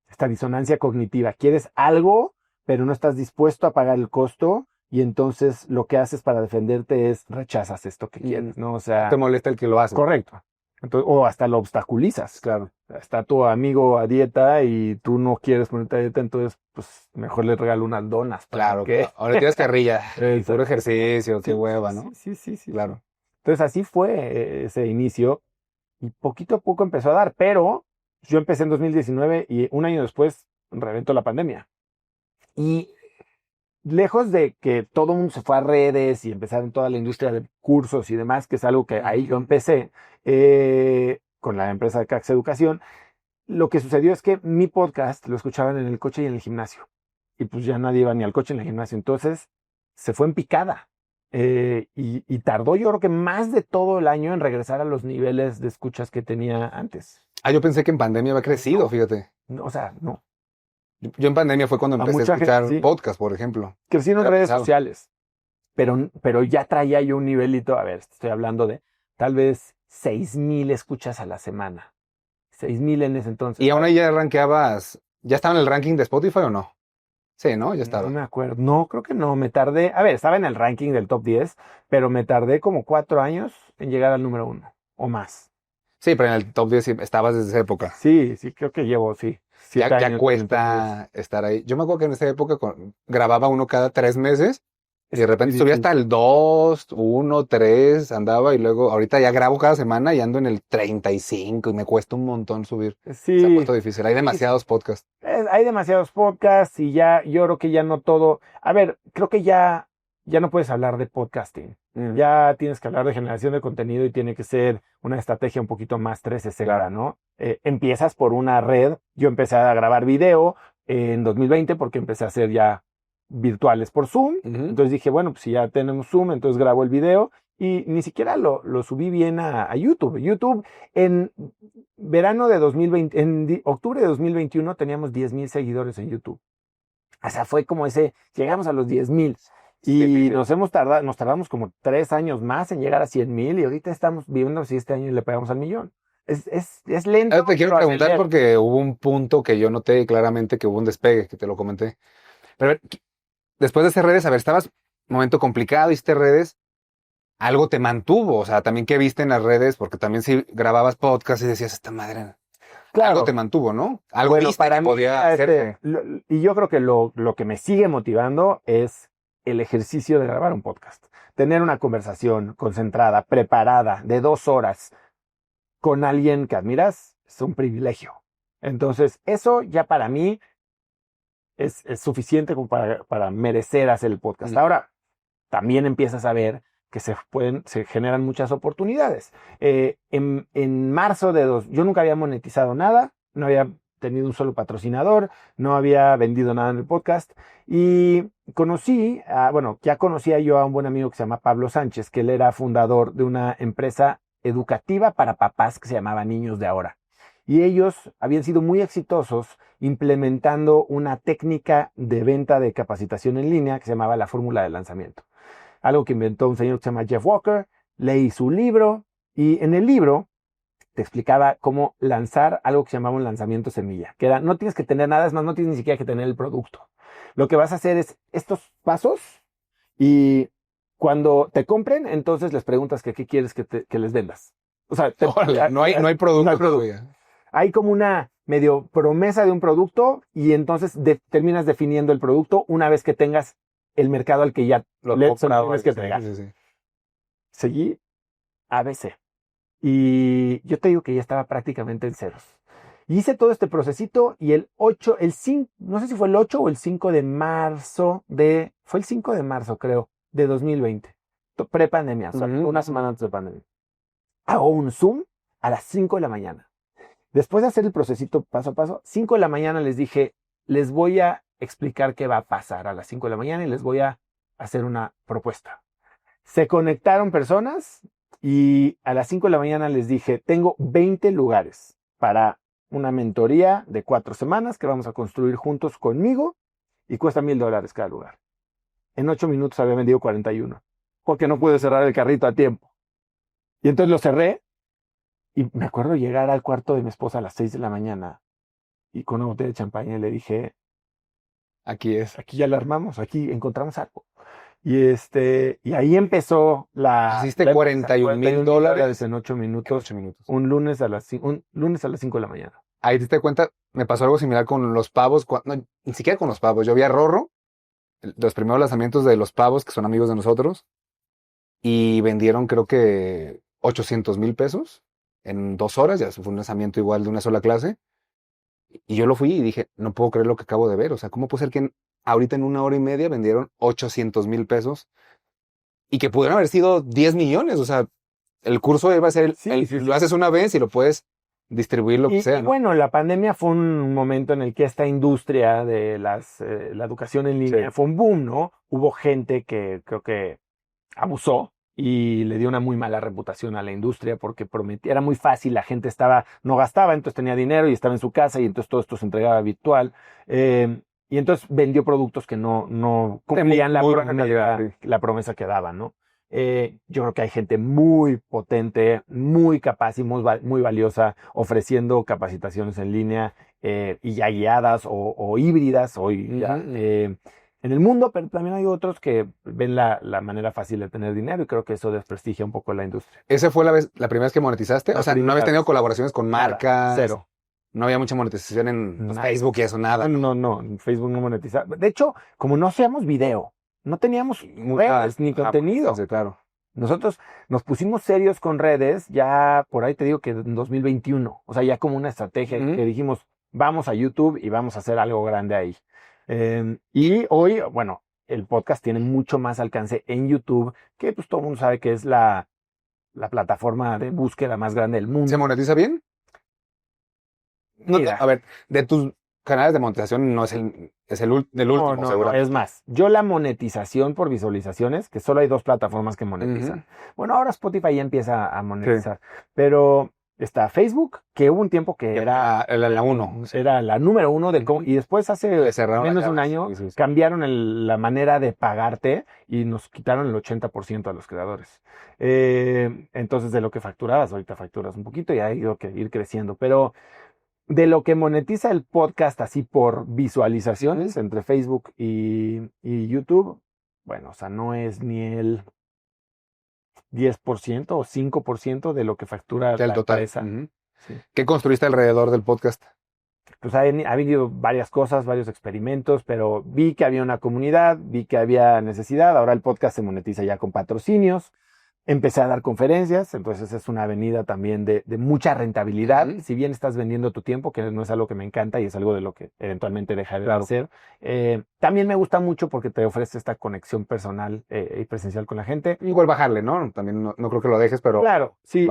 Speaker 1: Esta disonancia cognitiva. Quieres algo, pero no estás dispuesto a pagar el costo. Y entonces lo que haces para defenderte es rechazas esto que quieres, ¿no? O
Speaker 2: No te
Speaker 1: sea,
Speaker 2: molesta el que lo hace.
Speaker 1: correcto. Entonces, o hasta lo obstaculizas.
Speaker 2: Claro.
Speaker 1: Está tu amigo a dieta y tú no quieres ponerte a dieta, entonces pues mejor le regalo unas donas.
Speaker 2: Claro.
Speaker 1: ¿Qué?
Speaker 2: Ahora tienes carrilla. Y
Speaker 1: Exacto.
Speaker 2: puro ejercicio, qué
Speaker 1: Sí,
Speaker 2: hueva, ¿no?
Speaker 1: sí.
Speaker 2: Claro.
Speaker 1: Entonces así fue ese inicio y poquito a poco empezó a dar, pero yo empecé en 2019 y un año después reventó la pandemia. Y lejos de que todo el mundo se fue a redes y empezaron toda la industria de cursos y demás, que es algo que ahí yo empecé con la empresa de Cax Educación, lo que sucedió es que mi podcast lo escuchaban en el coche y en el gimnasio. Y pues ya nadie iba ni al coche ni al gimnasio. Entonces se fue en picada. Y tardó yo creo que más de todo el año en regresar a los niveles de escuchas que tenía antes.
Speaker 2: Ah, yo pensé que en pandemia había crecido, fíjate.
Speaker 1: No, o sea, no.
Speaker 2: Yo en pandemia fue cuando
Speaker 1: A
Speaker 2: empecé a
Speaker 1: mucha
Speaker 2: escuchar
Speaker 1: gente, sí.
Speaker 2: podcast, por ejemplo.
Speaker 1: Crecieron
Speaker 2: Era
Speaker 1: redes
Speaker 2: pesado.
Speaker 1: sociales, pero ya traía yo un nivelito, a ver, estoy hablando de tal vez 6,000 escuchas a la semana. 6,000 en ese entonces.
Speaker 2: Y aún ahí ya rankeabas, ¿ya estaba en el ranking de Spotify o no? Sí, ¿no? Ya
Speaker 1: No
Speaker 2: estaba.
Speaker 1: me acuerdo. No, creo que no. Me tardé. A ver, estaba en el ranking del top 10, pero me tardé como 4 años en llegar al número 1 o más.
Speaker 2: Sí, pero en el top 10 sí estabas desde esa época.
Speaker 1: Sí, creo que llevo, sí. 7
Speaker 2: Ya
Speaker 1: años en el top 10.
Speaker 2: cuesta estar ahí. Yo me acuerdo que en esa época grababa uno cada 3 meses y de repente
Speaker 1: Sí,
Speaker 2: subía
Speaker 1: sí.
Speaker 2: hasta el 2, 1, 3, andaba y luego ahorita ya grabo cada semana y ando en el 35 y me cuesta un montón subir. Se ha
Speaker 1: Sí,
Speaker 2: puesto difícil. Hay demasiados podcasts.
Speaker 1: hay demasiados podcasts y ya, yo creo que ya no todo. A ver, creo que ya no puedes hablar de podcasting. Ya tienes que hablar de generación de contenido y tiene que ser una estrategia un poquito más 360,
Speaker 2: Claro.
Speaker 1: ¿no? Empiezas por una red. Yo empecé a grabar video en 2020 porque empecé a hacer ya virtuales por Zoom.
Speaker 2: Ujú.
Speaker 1: Entonces dije, bueno, pues si ya tenemos Zoom, entonces grabo el video y ni siquiera lo subí bien a YouTube. YouTube en verano de 2020, en octubre de 2021 teníamos 10,000 seguidores en YouTube. O sea, fue como llegamos a los 10,000. Y
Speaker 2: Sí.
Speaker 1: nos tardamos como 3 años más en llegar a 100,000 y ahorita estamos viendo si este año le pegamos al millón. Es lento.
Speaker 2: Ahora te quiero
Speaker 1: pero
Speaker 2: preguntar
Speaker 1: acelera.
Speaker 2: porque hubo un punto que yo noté claramente que hubo un despegue, que te lo comenté. Pero a ver, después de hacer redes, a ver, estabas en un momento complicado, hiciste redes, algo te mantuvo, o sea, también que viste en las redes, porque también si grababas podcast y decías, esta madre, algo
Speaker 1: Claro.
Speaker 2: te mantuvo, ¿no? Algo
Speaker 1: Bueno,
Speaker 2: viste
Speaker 1: para
Speaker 2: que
Speaker 1: mí,
Speaker 2: podía hacerse.
Speaker 1: y yo creo que lo que me sigue motivando es el ejercicio de grabar un podcast. Tener una conversación concentrada, preparada, de 2 horas con alguien que admiras es un privilegio. Entonces, eso ya para mí es suficiente como para merecer hacer el podcast. Ahora, también empiezas a ver que se generan muchas oportunidades. En marzo yo nunca había monetizado nada, no había tenido un solo patrocinador, no había vendido nada en el podcast y ya conocía yo a un buen amigo que se llama Pablo Sánchez, que él era fundador de una empresa educativa para papás que se llamaba Niños de Ahora. Y ellos habían sido muy exitosos implementando una técnica de venta de capacitación en línea que se llamaba la fórmula de lanzamiento. Algo que inventó un señor que se llama Jeff Walker. Leí su libro y en el libro te explicaba cómo lanzar algo que se llamaba un lanzamiento semilla, que era, no tienes que tener nada, es más, no tienes ni siquiera que tener el producto. Lo que vas a hacer es estos pasos y cuando te compren, entonces les preguntas que qué quieres que les vendas. O sea,
Speaker 2: Órale, no hay producto.
Speaker 1: no hay producto.
Speaker 2: Todavía.
Speaker 1: Hay como una medio promesa de un producto y entonces terminas definiendo el producto una vez que tengas el mercado al que ya le tienes que entregar.
Speaker 2: Sí.
Speaker 1: Seguí ABC. Y yo te digo que ya estaba prácticamente en ceros. Y hice todo este procesito y el 5, no sé si fue el 8 o el 5 de marzo fue el 5 de marzo creo, de 2020. Pre-pandemia, o sea, una semana antes de pandemia. Hago un Zoom a las 5 de la mañana. Después de hacer el procesito paso a paso, 5 de la mañana les dije, les voy a explicar qué va a pasar a las 5 de la mañana y les voy a hacer una propuesta. Se conectaron personas y a las 5 de la mañana les dije, tengo 20 lugares para una mentoría de 4 semanas que vamos a construir juntos conmigo y cuesta $1,000 cada lugar. En 8 minutos había vendido 41 porque no pude cerrar el carrito a tiempo. Y entonces lo cerré y me acuerdo llegar al cuarto de mi esposa a las 6 de la mañana y con una botella de champaña y le dije,
Speaker 2: aquí
Speaker 1: ya la armamos, aquí encontramos algo. Y ahí empezó
Speaker 2: hiciste $41,000
Speaker 1: en 8 minutos. Un lunes a las 5 de la mañana.
Speaker 2: Ahí te diste cuenta, me pasó algo similar con los pavos, no, ni siquiera con los pavos. Yo vi a Rorro, los primeros lanzamientos de los pavos, que son amigos de nosotros, y vendieron creo que $800,000 en 2 horas, ya fue un lanzamiento igual de una sola clase. Y yo lo fui y dije, no puedo creer lo que acabo de ver. O sea, ¿cómo puede ser que ahorita en 1 hora y media vendieron $800,000 y que pudieron haber sido 10 millones? O sea, el curso iba a ser, lo haces una vez y lo puedes distribuir lo que sea,
Speaker 1: y
Speaker 2: ¿no?
Speaker 1: bueno, la pandemia fue un momento en el que esta industria de la educación en línea fue un boom, ¿no? Hubo gente que creo que abusó y le dio una muy mala reputación a la industria porque prometía, era muy fácil, la gente no gastaba, entonces tenía dinero y estaba en su casa y entonces todo esto se entregaba virtual. Y entonces vendió productos que no cumplían la promesa que daban, ¿no? Yo creo que hay gente muy potente, muy capaz y muy valiosa ofreciendo capacitaciones en línea y ya guiadas o híbridas en el mundo, pero también hay otros que ven la manera fácil de tener dinero y creo que eso desprestigia un poco la industria.
Speaker 2: ¿Esa fue la primera vez que monetizaste? O sea, ¿no habías tenido colaboraciones con marcas?
Speaker 1: Cero.
Speaker 2: No había mucha monetización en Facebook y eso, nada.
Speaker 1: No, en Facebook no monetizaba. De hecho, como no hacíamos video, no teníamos redes ni contenido.
Speaker 2: Sí, claro.
Speaker 1: Nosotros nos pusimos serios con redes ya por ahí te digo que en 2021. O sea, ya como una estrategia que dijimos, vamos a YouTube y vamos a hacer algo grande ahí. Y hoy, bueno, el podcast tiene mucho más alcance en YouTube, que pues todo el mundo sabe que es la plataforma de búsqueda más grande del mundo.
Speaker 2: ¿Se monetiza bien? No, a ver, de tus canales de monetización no es el último,
Speaker 1: no,
Speaker 2: seguro.
Speaker 1: Es más, yo la monetización por visualizaciones, que solo hay 2 plataformas que monetizan. Bueno, ahora Spotify ya empieza a monetizar, pero está Facebook, que hubo un tiempo que era
Speaker 2: la 1.
Speaker 1: Era la número 1 y después hace menos de un año
Speaker 2: Sí.
Speaker 1: cambiaron la manera de pagarte y nos quitaron el 80% a los creadores. Entonces de lo que facturabas, ahorita facturas un poquito y ha ido que ir creciendo, pero de lo que monetiza el podcast así por visualizaciones entre Facebook y YouTube, bueno, o sea, no es ni el 10% o 5% de lo que factura
Speaker 2: la total.
Speaker 1: empresa.
Speaker 2: Sí. ¿Qué construiste alrededor del podcast?
Speaker 1: Pues ha habido varias cosas, varios experimentos, pero vi que había una comunidad, vi que había necesidad. Ahora el podcast se monetiza ya con patrocinios. Empecé a dar conferencias, entonces es una avenida también de mucha rentabilidad. Si bien estás vendiendo tu tiempo, que no es algo que me encanta y es algo de lo que eventualmente dejaré de hacer. También me gusta mucho porque te ofrece esta conexión personal y presencial con la gente.
Speaker 2: Igual bajarle, ¿no? También no creo que lo dejes, pero...
Speaker 1: Claro, sí.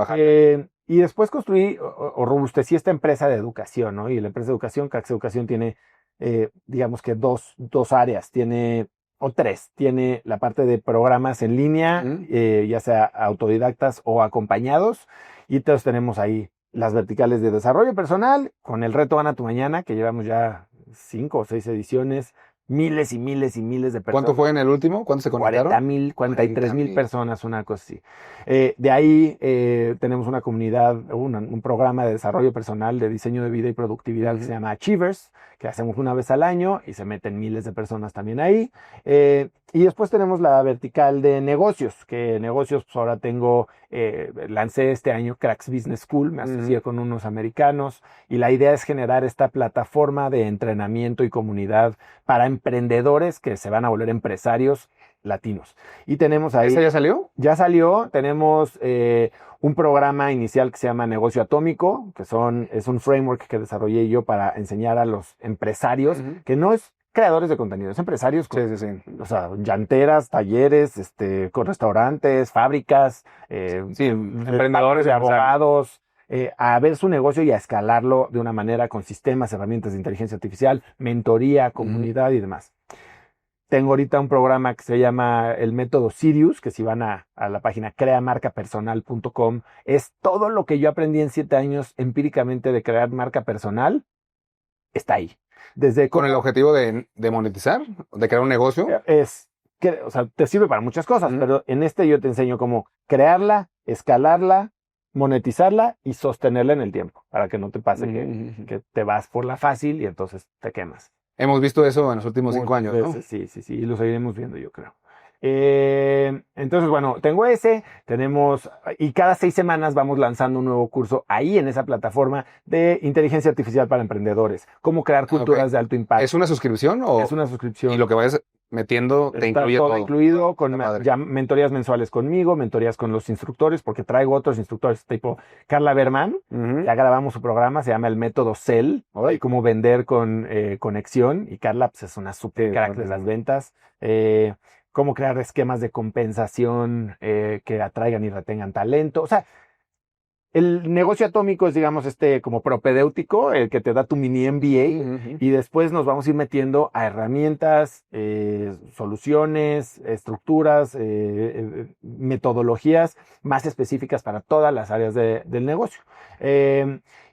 Speaker 1: Y después construí o robustecí esta empresa de educación, ¿no? Y la empresa de educación, Cax Educación, tiene, digamos que dos áreas. O 3. Tiene la parte de programas en línea, ya sea autodidactas o acompañados. Y entonces tenemos ahí las verticales de desarrollo personal, con el reto Gana tu Mañana, que llevamos ya 5 o 6 ediciones, miles y miles y miles de personas.
Speaker 2: ¿Cuánto fue en el último? ¿Cuántos se conectaron?
Speaker 1: 40,000, 43,000 personas, una cosa así. De ahí tenemos una comunidad, un programa de desarrollo personal, de diseño de vida y productividad que se llama Achievers, que hacemos una vez al año y se meten miles de personas también ahí. Y después tenemos la vertical de negocios, que negocios, pues ahora lancé este año Cracks Business School, me asocié con unos americanos y la idea es generar esta plataforma de entrenamiento y comunidad para emprendedores que se van a volver empresarios latinos. Y tenemos ahí...
Speaker 2: ¿Ese ya salió?
Speaker 1: Ya salió, tenemos un programa inicial que se llama Negocio Atómico, que es un framework que desarrollé yo para enseñar a los empresarios, que no es creadores de contenido, es empresarios con, o sea, llanteras, talleres, con restaurantes, fábricas,
Speaker 2: emprendedores
Speaker 1: de abogados, a ver su negocio y a escalarlo de una manera con sistemas, herramientas de inteligencia artificial, mentoría, comunidad y demás. Tengo ahorita un programa que se llama el método Sirius, que si van a la página creamarcapersonal.com, es todo lo que yo aprendí en 7 años empíricamente de crear marca personal, está ahí.
Speaker 2: ¿Con el objetivo de monetizar? ¿De crear un negocio?
Speaker 1: O sea, te sirve para muchas cosas, pero en este yo te enseño cómo crearla, escalarla, monetizarla y sostenerla en el tiempo, para que no te pase que te vas por la fácil y entonces te quemas.
Speaker 2: Hemos visto eso en los últimos 5 años, ¿no?
Speaker 1: Sí, y lo seguiremos viendo, yo creo. Entonces, bueno, tengo y cada 6 semanas vamos lanzando un nuevo curso ahí en esa plataforma de inteligencia artificial para emprendedores. Cómo crear culturas de alto impacto.
Speaker 2: ¿Es una suscripción o...?
Speaker 1: Es una suscripción.
Speaker 2: Y lo que vayas metiendo te incluye todo.
Speaker 1: Incluido con ya mentorías mensuales conmigo, mentorías con los instructores, porque traigo otros instructores tipo Carla Berman, ya grabamos su programa, se llama el método Cell, cómo vender con conexión, y Carla pues, es una super crack de las ventas, cómo crear esquemas de compensación que atraigan y retengan talento, o sea, el negocio atómico es, digamos, como propedéutico, el que te da tu mini MBA, y después nos vamos a ir metiendo a herramientas, soluciones, estructuras, metodologías más específicas para todas las áreas del negocio.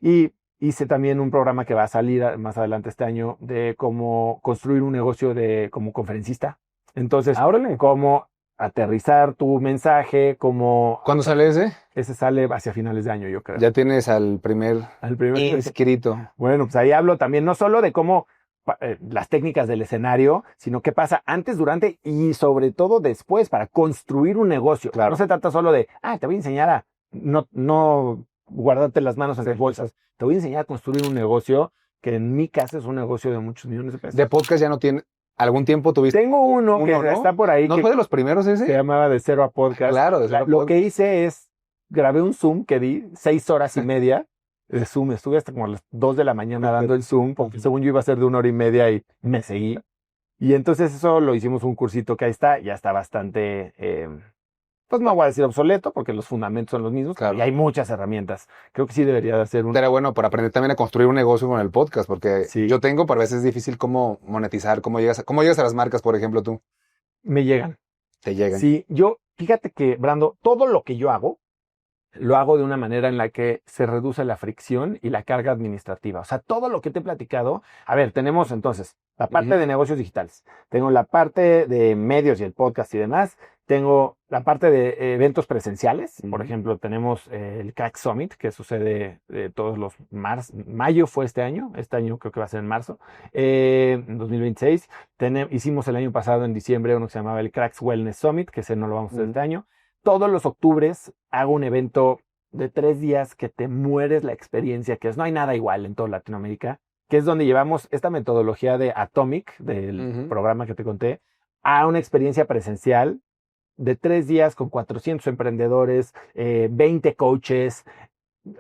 Speaker 1: Y hice también un programa que va a salir más adelante este año de cómo construir un negocio como conferencista. Entonces, cómo aterrizar tu mensaje, como...
Speaker 2: ¿Cuándo sale ese?
Speaker 1: Ese sale hacia finales de año, yo creo.
Speaker 2: Ya tienes al primer inscrito.
Speaker 1: Bueno, pues ahí hablo también no solo de cómo las técnicas del escenario, sino qué pasa antes, durante y sobre todo después para construir un negocio. Claro. No se trata solo de, te voy a enseñar a no guardarte las manos en las bolsas. Te voy a enseñar a construir un negocio que en mi caso es un negocio de muchos millones de pesos.
Speaker 2: De podcast ya no tiene... ¿Algún tiempo tuviste?
Speaker 1: Tengo uno que ¿no? está por ahí.
Speaker 2: ¿No fue de los primeros ese?
Speaker 1: Se llamaba De Cero a Podcast.
Speaker 2: Claro, de Cero a
Speaker 1: Podcast. Lo que hice es, grabé un Zoom que di 6 horas y media de Zoom. Estuve hasta como a las 2 de la mañana dando el Zoom, porque según yo iba a ser de 1 hora y media y me seguí. Y entonces eso lo hicimos un cursito que ahí está, ya está bastante... pues no voy a decir obsoleto, porque los fundamentos son los mismos, claro. Y hay muchas herramientas. Creo que sí debería de hacer
Speaker 2: Era bueno para aprender también a construir un negocio con el podcast, porque yo tengo, pero a veces es difícil cómo monetizar, cómo llegas a las marcas, por ejemplo, tú.
Speaker 1: Me llegan.
Speaker 2: Te llegan.
Speaker 1: Sí, fíjate que, Brando, todo lo que yo hago, lo hago de una manera en la que se reduce la fricción y la carga administrativa. O sea, todo lo que te he platicado, a ver, tenemos entonces la parte de negocios digitales, tengo la parte de medios y el podcast y demás, tengo la parte de eventos presenciales, por ejemplo, tenemos el Crack Summit, que sucede todos los mayo fue este año creo que va a ser en marzo, en 2026. Hicimos el año pasado, en diciembre, uno que se llamaba el Cracks Wellness Summit, que ese no lo vamos a hacer este año. Todos los octubres hago un evento de 3 días que te mueres la experiencia, no hay nada igual en toda Latinoamérica, que es donde llevamos esta metodología de Atomic, del programa que te conté, a una experiencia presencial de 3 días con 400 emprendedores, 20 coaches.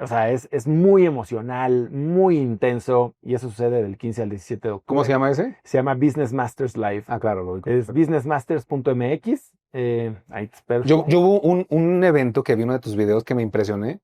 Speaker 1: O sea, es muy emocional, muy intenso, y eso sucede del 15 al 17 de octubre.
Speaker 2: ¿Cómo se llama ese?
Speaker 1: Se llama Business Masters Live.
Speaker 2: Claro, lo ubico.
Speaker 1: Es businessmasters.mx. Ahí te espero.
Speaker 2: Yo hubo un evento que vi uno de tus videos que me impresioné,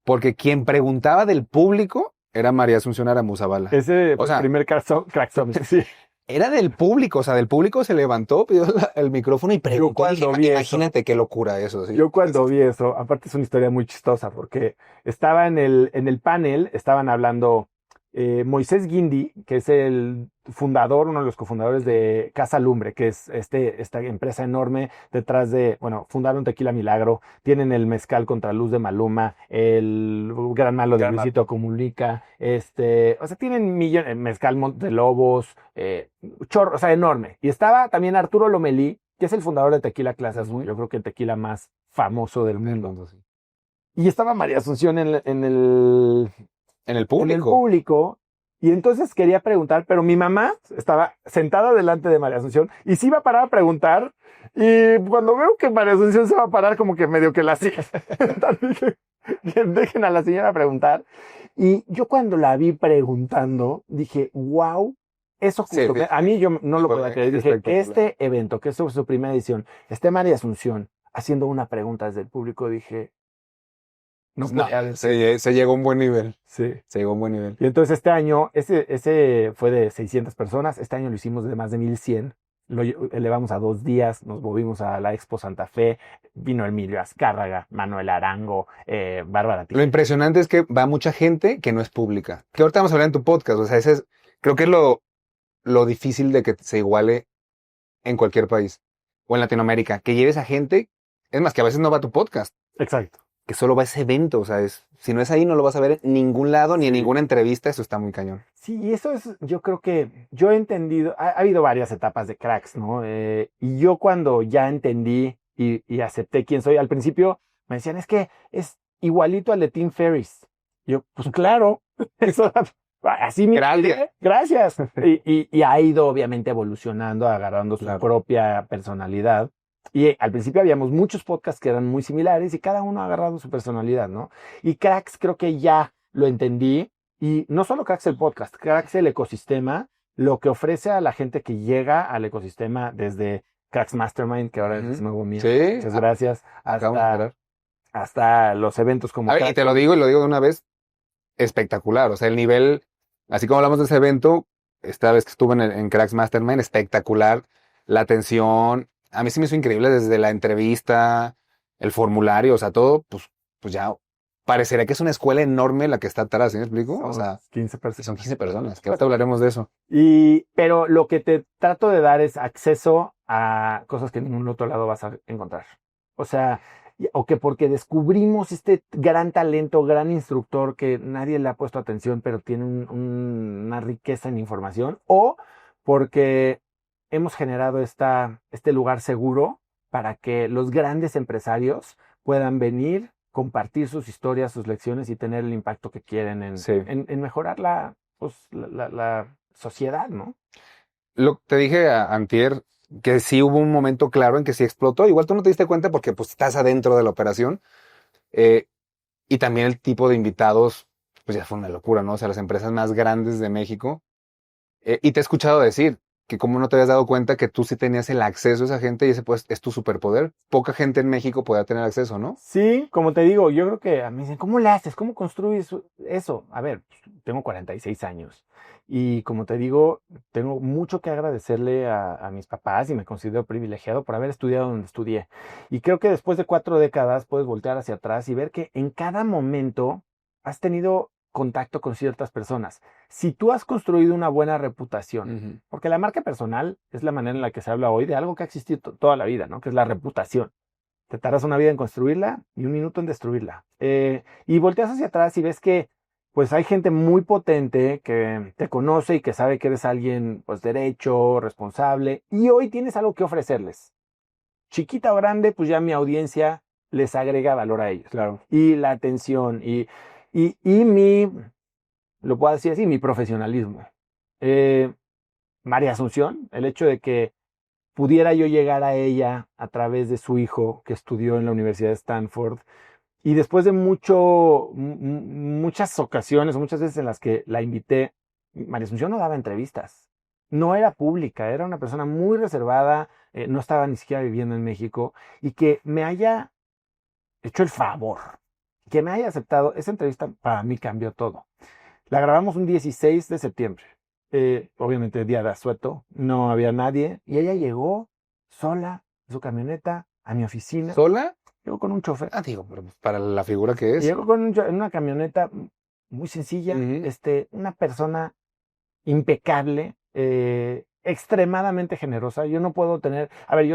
Speaker 2: porque quien preguntaba del público era María Asunción Aramuzabala.
Speaker 1: Ese fue el primer Crack Summit, sí.
Speaker 2: Era del público, o sea, del público se levantó, pidió el micrófono y preguntó. Imagínate qué locura eso. ¿Sí?
Speaker 1: Yo cuando vi eso, aparte es una historia muy chistosa, porque estaba en el panel, estaban hablando Moisés Guindy, que es el fundador, uno de los cofundadores de Casa Lumbre, que es esta empresa enorme detrás de, bueno, fundaron Tequila Milagro, tienen el mezcal Contraluz de Maluma, el Gran Malo de
Speaker 2: Gran Malo.
Speaker 1: Luisito Comunica, o sea, tienen millones, mezcal Montelobos, chorro, o sea, enorme. Y estaba también Arturo Lomelí, que es el fundador de Tequila Clase Azul, yo creo que el tequila más famoso del mundo.
Speaker 2: Sí.
Speaker 1: Y estaba María Asunción
Speaker 2: En el
Speaker 1: en el
Speaker 2: público.
Speaker 1: público. Y entonces quería preguntar, pero mi mamá estaba sentada delante de María Asunción y se iba a parar a preguntar. Y cuando veo que María Asunción se va a parar, como que medio que la sigue. Entonces dije, dejen a la señora preguntar. Y yo cuando la vi preguntando, dije, wow, eso
Speaker 2: Sí,
Speaker 1: justo. A mí yo no lo
Speaker 2: fue
Speaker 1: podía creer. Dije,
Speaker 2: espectacular.
Speaker 1: este evento, que es su primera edición, esté María Asunción haciendo una pregunta desde el público, dije, no
Speaker 2: No,
Speaker 1: podía decir.
Speaker 2: se llegó a un buen nivel.
Speaker 1: Sí.
Speaker 2: Se llegó a un buen nivel.
Speaker 1: Y entonces este año, ese fue de 600 personas, este año lo hicimos de más de 1100, lo elevamos a 2 días, nos movimos a la Expo Santa Fe, vino Emilio Azcárraga, Manuel Arango, Bárbara
Speaker 2: Lo
Speaker 1: Tijerina.
Speaker 2: impresionante es que va mucha gente que no es pública. Que ahorita vamos a hablar en tu podcast. O sea, creo que es lo difícil de que se iguale en cualquier país o en Latinoamérica. Que lleves a gente, es más, que a veces no va a tu podcast,
Speaker 1: Exacto.
Speaker 2: que solo va a ese evento. O sea, si no es ahí, no lo vas a ver en ningún lado ni en ninguna entrevista. Eso está muy cañón.
Speaker 1: Sí, y eso es, yo creo que yo he entendido, ha habido varias etapas de cracks, ¿no? Y yo cuando ya entendí y acepté quién soy, al principio me decían, es que es igualito al de Tim Ferriss. Yo, pues claro, eso, así me
Speaker 2: Gracias.
Speaker 1: gracias. Y ha ido obviamente evolucionando, agarrando su
Speaker 2: Claro.
Speaker 1: propia personalidad. Y al principio habíamos muchos podcasts que eran muy similares y cada uno ha agarrado su personalidad, ¿no? Y cracks creo que ya lo entendí. Y no solo Cracks el podcast, Cracks el ecosistema, lo que ofrece a la gente que llega al ecosistema desde Cracks Mastermind, que ahora es nuevo mío.
Speaker 2: Sí.
Speaker 1: Muchas gracias.
Speaker 2: Acabamos de hablar.
Speaker 1: Hasta los eventos como
Speaker 2: A ver, y
Speaker 1: Cracks.
Speaker 2: te lo digo de una vez, espectacular. O sea, el nivel, así como hablamos de ese evento, esta vez que estuve en Cracks Mastermind, espectacular. La atención, a mí sí me hizo increíble desde la entrevista, el formulario, o sea, todo, pues ya parecería que es una escuela enorme la que está atrás, ¿sí me explico? O
Speaker 1: Somos
Speaker 2: sea,
Speaker 1: 15 personas.
Speaker 2: son 15 personas, que ahorita hablaremos de eso.
Speaker 1: Pero lo que te trato de dar es acceso a cosas que en ningún otro lado vas a encontrar. O sea, o que porque descubrimos este gran talento, gran instructor que nadie le ha puesto atención, pero tiene una riqueza en información, o porque hemos generado este lugar seguro para que los grandes empresarios puedan venir, compartir sus historias, sus lecciones y tener el impacto que quieren en,
Speaker 2: Sí.
Speaker 1: en mejorar la sociedad, ¿no?
Speaker 2: Te dije antier que sí hubo un momento claro en que sí explotó. Igual tú no te diste cuenta porque pues estás adentro de la operación. Y también el tipo de invitados, pues ya fue una locura, ¿no? O sea, las empresas más grandes de México. Y te he escuchado decir que como no te habías dado cuenta que tú sí tenías el acceso a esa gente y ese pues es tu superpoder. Poca gente en México podía tener acceso, ¿no?
Speaker 1: Sí, como te digo, yo creo que a mí me dicen, ¿cómo le haces? ¿Cómo construyes eso? A ver, tengo 46 años y como te digo, tengo mucho que agradecerle a mis papás y me considero privilegiado por haber estudiado donde estudié. Y creo que después de 4 décadas puedes voltear hacia atrás y ver que en cada momento has tenido contacto con ciertas personas. Si tú has construido una buena reputación, porque la marca personal es la manera en la que se habla hoy de algo que ha existido toda la vida, ¿no? Que es la reputación. Te tardas una vida en construirla y un minuto en destruirla. Y volteas hacia atrás y ves que pues hay gente muy potente que te conoce y que sabe que eres alguien pues derecho, responsable y hoy tienes algo que ofrecerles. Chiquita o grande, pues ya mi audiencia les agrega valor a ellos.
Speaker 2: Claro.
Speaker 1: Y la atención y lo puedo decir así, mi profesionalismo. María Asunción, el hecho de que pudiera yo llegar a ella a través de su hijo que estudió en la Universidad de Stanford. Y después de muchas ocasiones, muchas veces en las que la invité, María Asunción no daba entrevistas. No era pública, era una persona muy reservada, no estaba ni siquiera viviendo en México, y que me haya hecho el favor, que me haya aceptado, esa entrevista para mí cambió todo. La grabamos un 16 de septiembre. Obviamente día de asueto, no había nadie, y ella llegó sola, en su camioneta, a mi oficina.
Speaker 2: ¿Sola?
Speaker 1: Llegó con un chofer.
Speaker 2: Digo, pero para la figura que es.
Speaker 1: Llegó con en una camioneta muy sencilla,
Speaker 2: Ujú.
Speaker 1: una persona impecable, extremadamente generosa. Yo no puedo tener, a ver,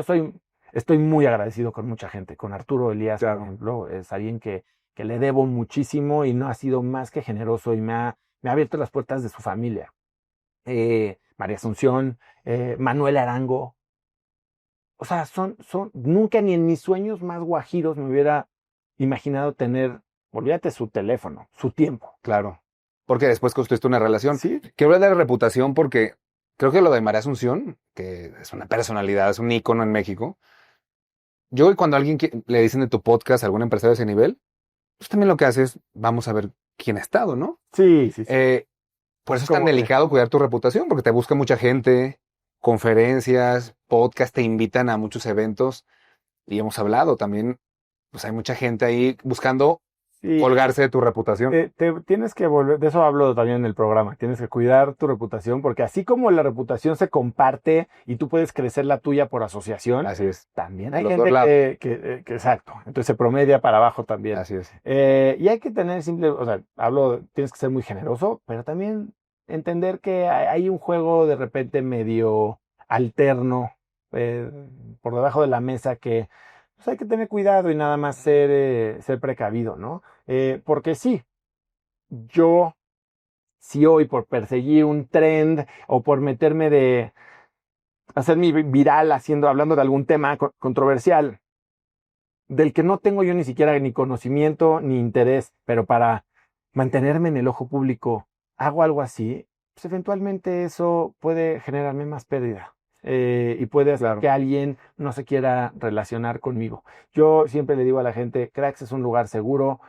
Speaker 1: estoy muy agradecido con mucha gente, con Arturo Elías, por
Speaker 2: Claro.
Speaker 1: ejemplo, es alguien que le debo muchísimo y no ha sido más que generoso y me ha abierto las puertas de su familia. María Asunción, Manuel Arango, o sea, nunca ni en mis sueños más guajiros me hubiera imaginado tener, olvídate su teléfono, su tiempo.
Speaker 2: Claro. Porque después construiste una relación.
Speaker 1: Sí,
Speaker 2: Quiero hablar de reputación porque creo que lo de María Asunción, que es una personalidad, es un ícono en México. Yo cuando a alguien le dicen de tu podcast a algún empresario de ese nivel, pues también lo que hace es, vamos a ver quién ha estado, ¿no?
Speaker 1: sí, sí, sí.
Speaker 2: Eh, por eso es tan
Speaker 1: ¿Cómo ves?
Speaker 2: delicado cuidar tu reputación, porque te busca mucha gente, conferencias, podcasts, te invitan a muchos eventos y hemos hablado también, pues hay mucha gente ahí buscando
Speaker 1: Sí,
Speaker 2: colgarse de tu reputación.
Speaker 1: te tienes que volver, de eso hablo también en el programa, tienes que cuidar tu reputación, porque así como la reputación se comparte y tú puedes crecer la tuya por asociación,
Speaker 2: Así es.
Speaker 1: también hay
Speaker 2: Los dos
Speaker 1: gente
Speaker 2: lados.
Speaker 1: que exacto, entonces se promedia para abajo también.
Speaker 2: Así es.
Speaker 1: Y hay que tener o sea, tienes que ser muy generoso, pero también entender que hay un juego de repente medio alterno eh, por debajo de la mesa que pues, hay que tener cuidado y nada más ser precavido, ¿no? Porque sí, yo, si hoy por perseguir un trend o por meterme de hacerme viral hablando de algún tema controversial, del que no tengo yo ni siquiera ni conocimiento ni interés, pero para mantenerme en el ojo público hago algo así, pues eventualmente eso puede generarme más pérdida. Y puede hacer
Speaker 2: Claro.
Speaker 1: que alguien no se quiera relacionar conmigo. Yo siempre le digo a la gente, Cracks es un lugar seguro.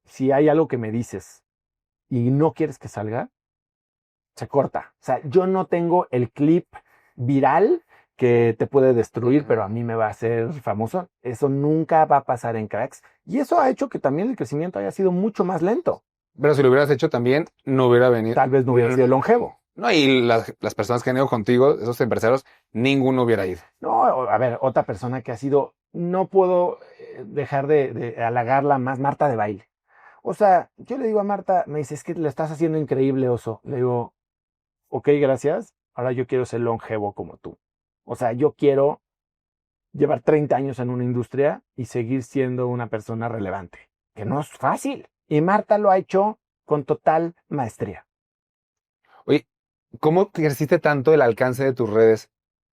Speaker 1: Si hay algo que me dices y no quieres que salga, se corta. O sea, yo no tengo el clip viral que te puede destruir, pero a mí me va a hacer famoso. Eso nunca va a pasar en Cracks. Y eso ha hecho que también el crecimiento haya sido mucho más lento.
Speaker 2: Pero si lo hubieras hecho también, no hubiera venido.
Speaker 1: Tal vez no hubiera sido longevo.
Speaker 2: No, y las personas que han ido contigo, esos empresarios, ninguno hubiera ido.
Speaker 1: No, a ver, otra persona que ha sido, no puedo dejar de halagarla más, Marta de Baile. O sea, yo le digo a Marta, me dice, es que lo estás haciendo increíble, oso. Le digo, ok, gracias. Ahora yo quiero ser longevo como tú. O sea, yo quiero llevar 30 años en una industria y seguir siendo una persona relevante, que no es fácil. Y Marta lo ha hecho con total maestría.
Speaker 2: Oye, ¿cómo creciste tanto el alcance de tus redes?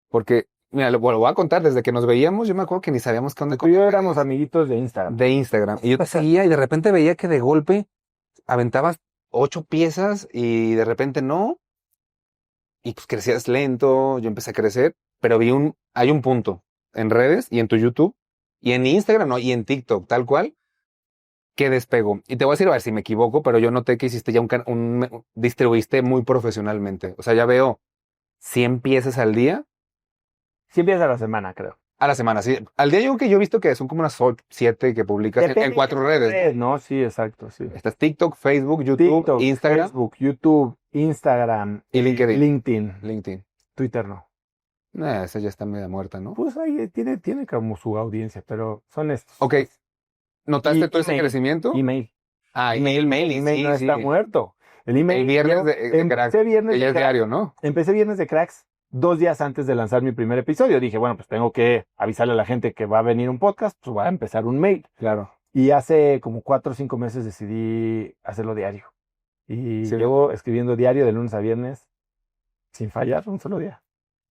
Speaker 2: Porque, mira, lo voy a contar, desde que nos veíamos, yo me acuerdo que ni sabíamos qué onda
Speaker 1: Tú y yo éramos amiguitos de Instagram.
Speaker 2: de Instagram. Y yo te seguía y de repente veía que de golpe aventabas 8 piezas y de repente no. Y pues crecías lento, yo empecé a crecer, pero hay un punto en redes y en tu YouTube y en Instagram, ¿no? Y en TikTok, tal cual, que despegó. Y te voy a decir, a ver si me equivoco, pero yo noté que hiciste ya distribuiste muy profesionalmente. O sea, ya veo 100 piezas al día,
Speaker 1: 100 días a la semana, creo.
Speaker 2: a la semana, sí. Al día yo he visto que son como unas 7 que publicas en 4 redes, ¿no?
Speaker 1: No, sí, exacto, sí.
Speaker 2: Estás TikTok, Facebook, YouTube,
Speaker 1: TikTok,
Speaker 2: Instagram
Speaker 1: Facebook, YouTube, Instagram,
Speaker 2: y LinkedIn.
Speaker 1: LinkedIn, Twitter no.
Speaker 2: Esa ya está media muerta, ¿no?
Speaker 1: Pues ahí tiene como su audiencia, pero son estos.
Speaker 2: Ok, ¿notaste todo ese
Speaker 1: Email,
Speaker 2: crecimiento?
Speaker 1: email.
Speaker 2: Ah, mailing,
Speaker 1: Email
Speaker 2: sí,
Speaker 1: no
Speaker 2: sí.
Speaker 1: está muerto. El email.
Speaker 2: El viernes de Cracks,
Speaker 1: Empecé viernes
Speaker 2: que ya
Speaker 1: de
Speaker 2: es
Speaker 1: Cracks.
Speaker 2: diario, ¿no?
Speaker 1: Empecé viernes de Cracks 2 días antes de lanzar mi primer episodio. Dije, bueno, pues tengo que avisarle a la gente que va a venir un podcast, pues voy a empezar un mail.
Speaker 2: Claro.
Speaker 1: Y hace como 4 o 5 meses decidí hacerlo diario. Y
Speaker 2: Sí.
Speaker 1: llevo escribiendo diario de lunes a viernes sin fallar un solo día.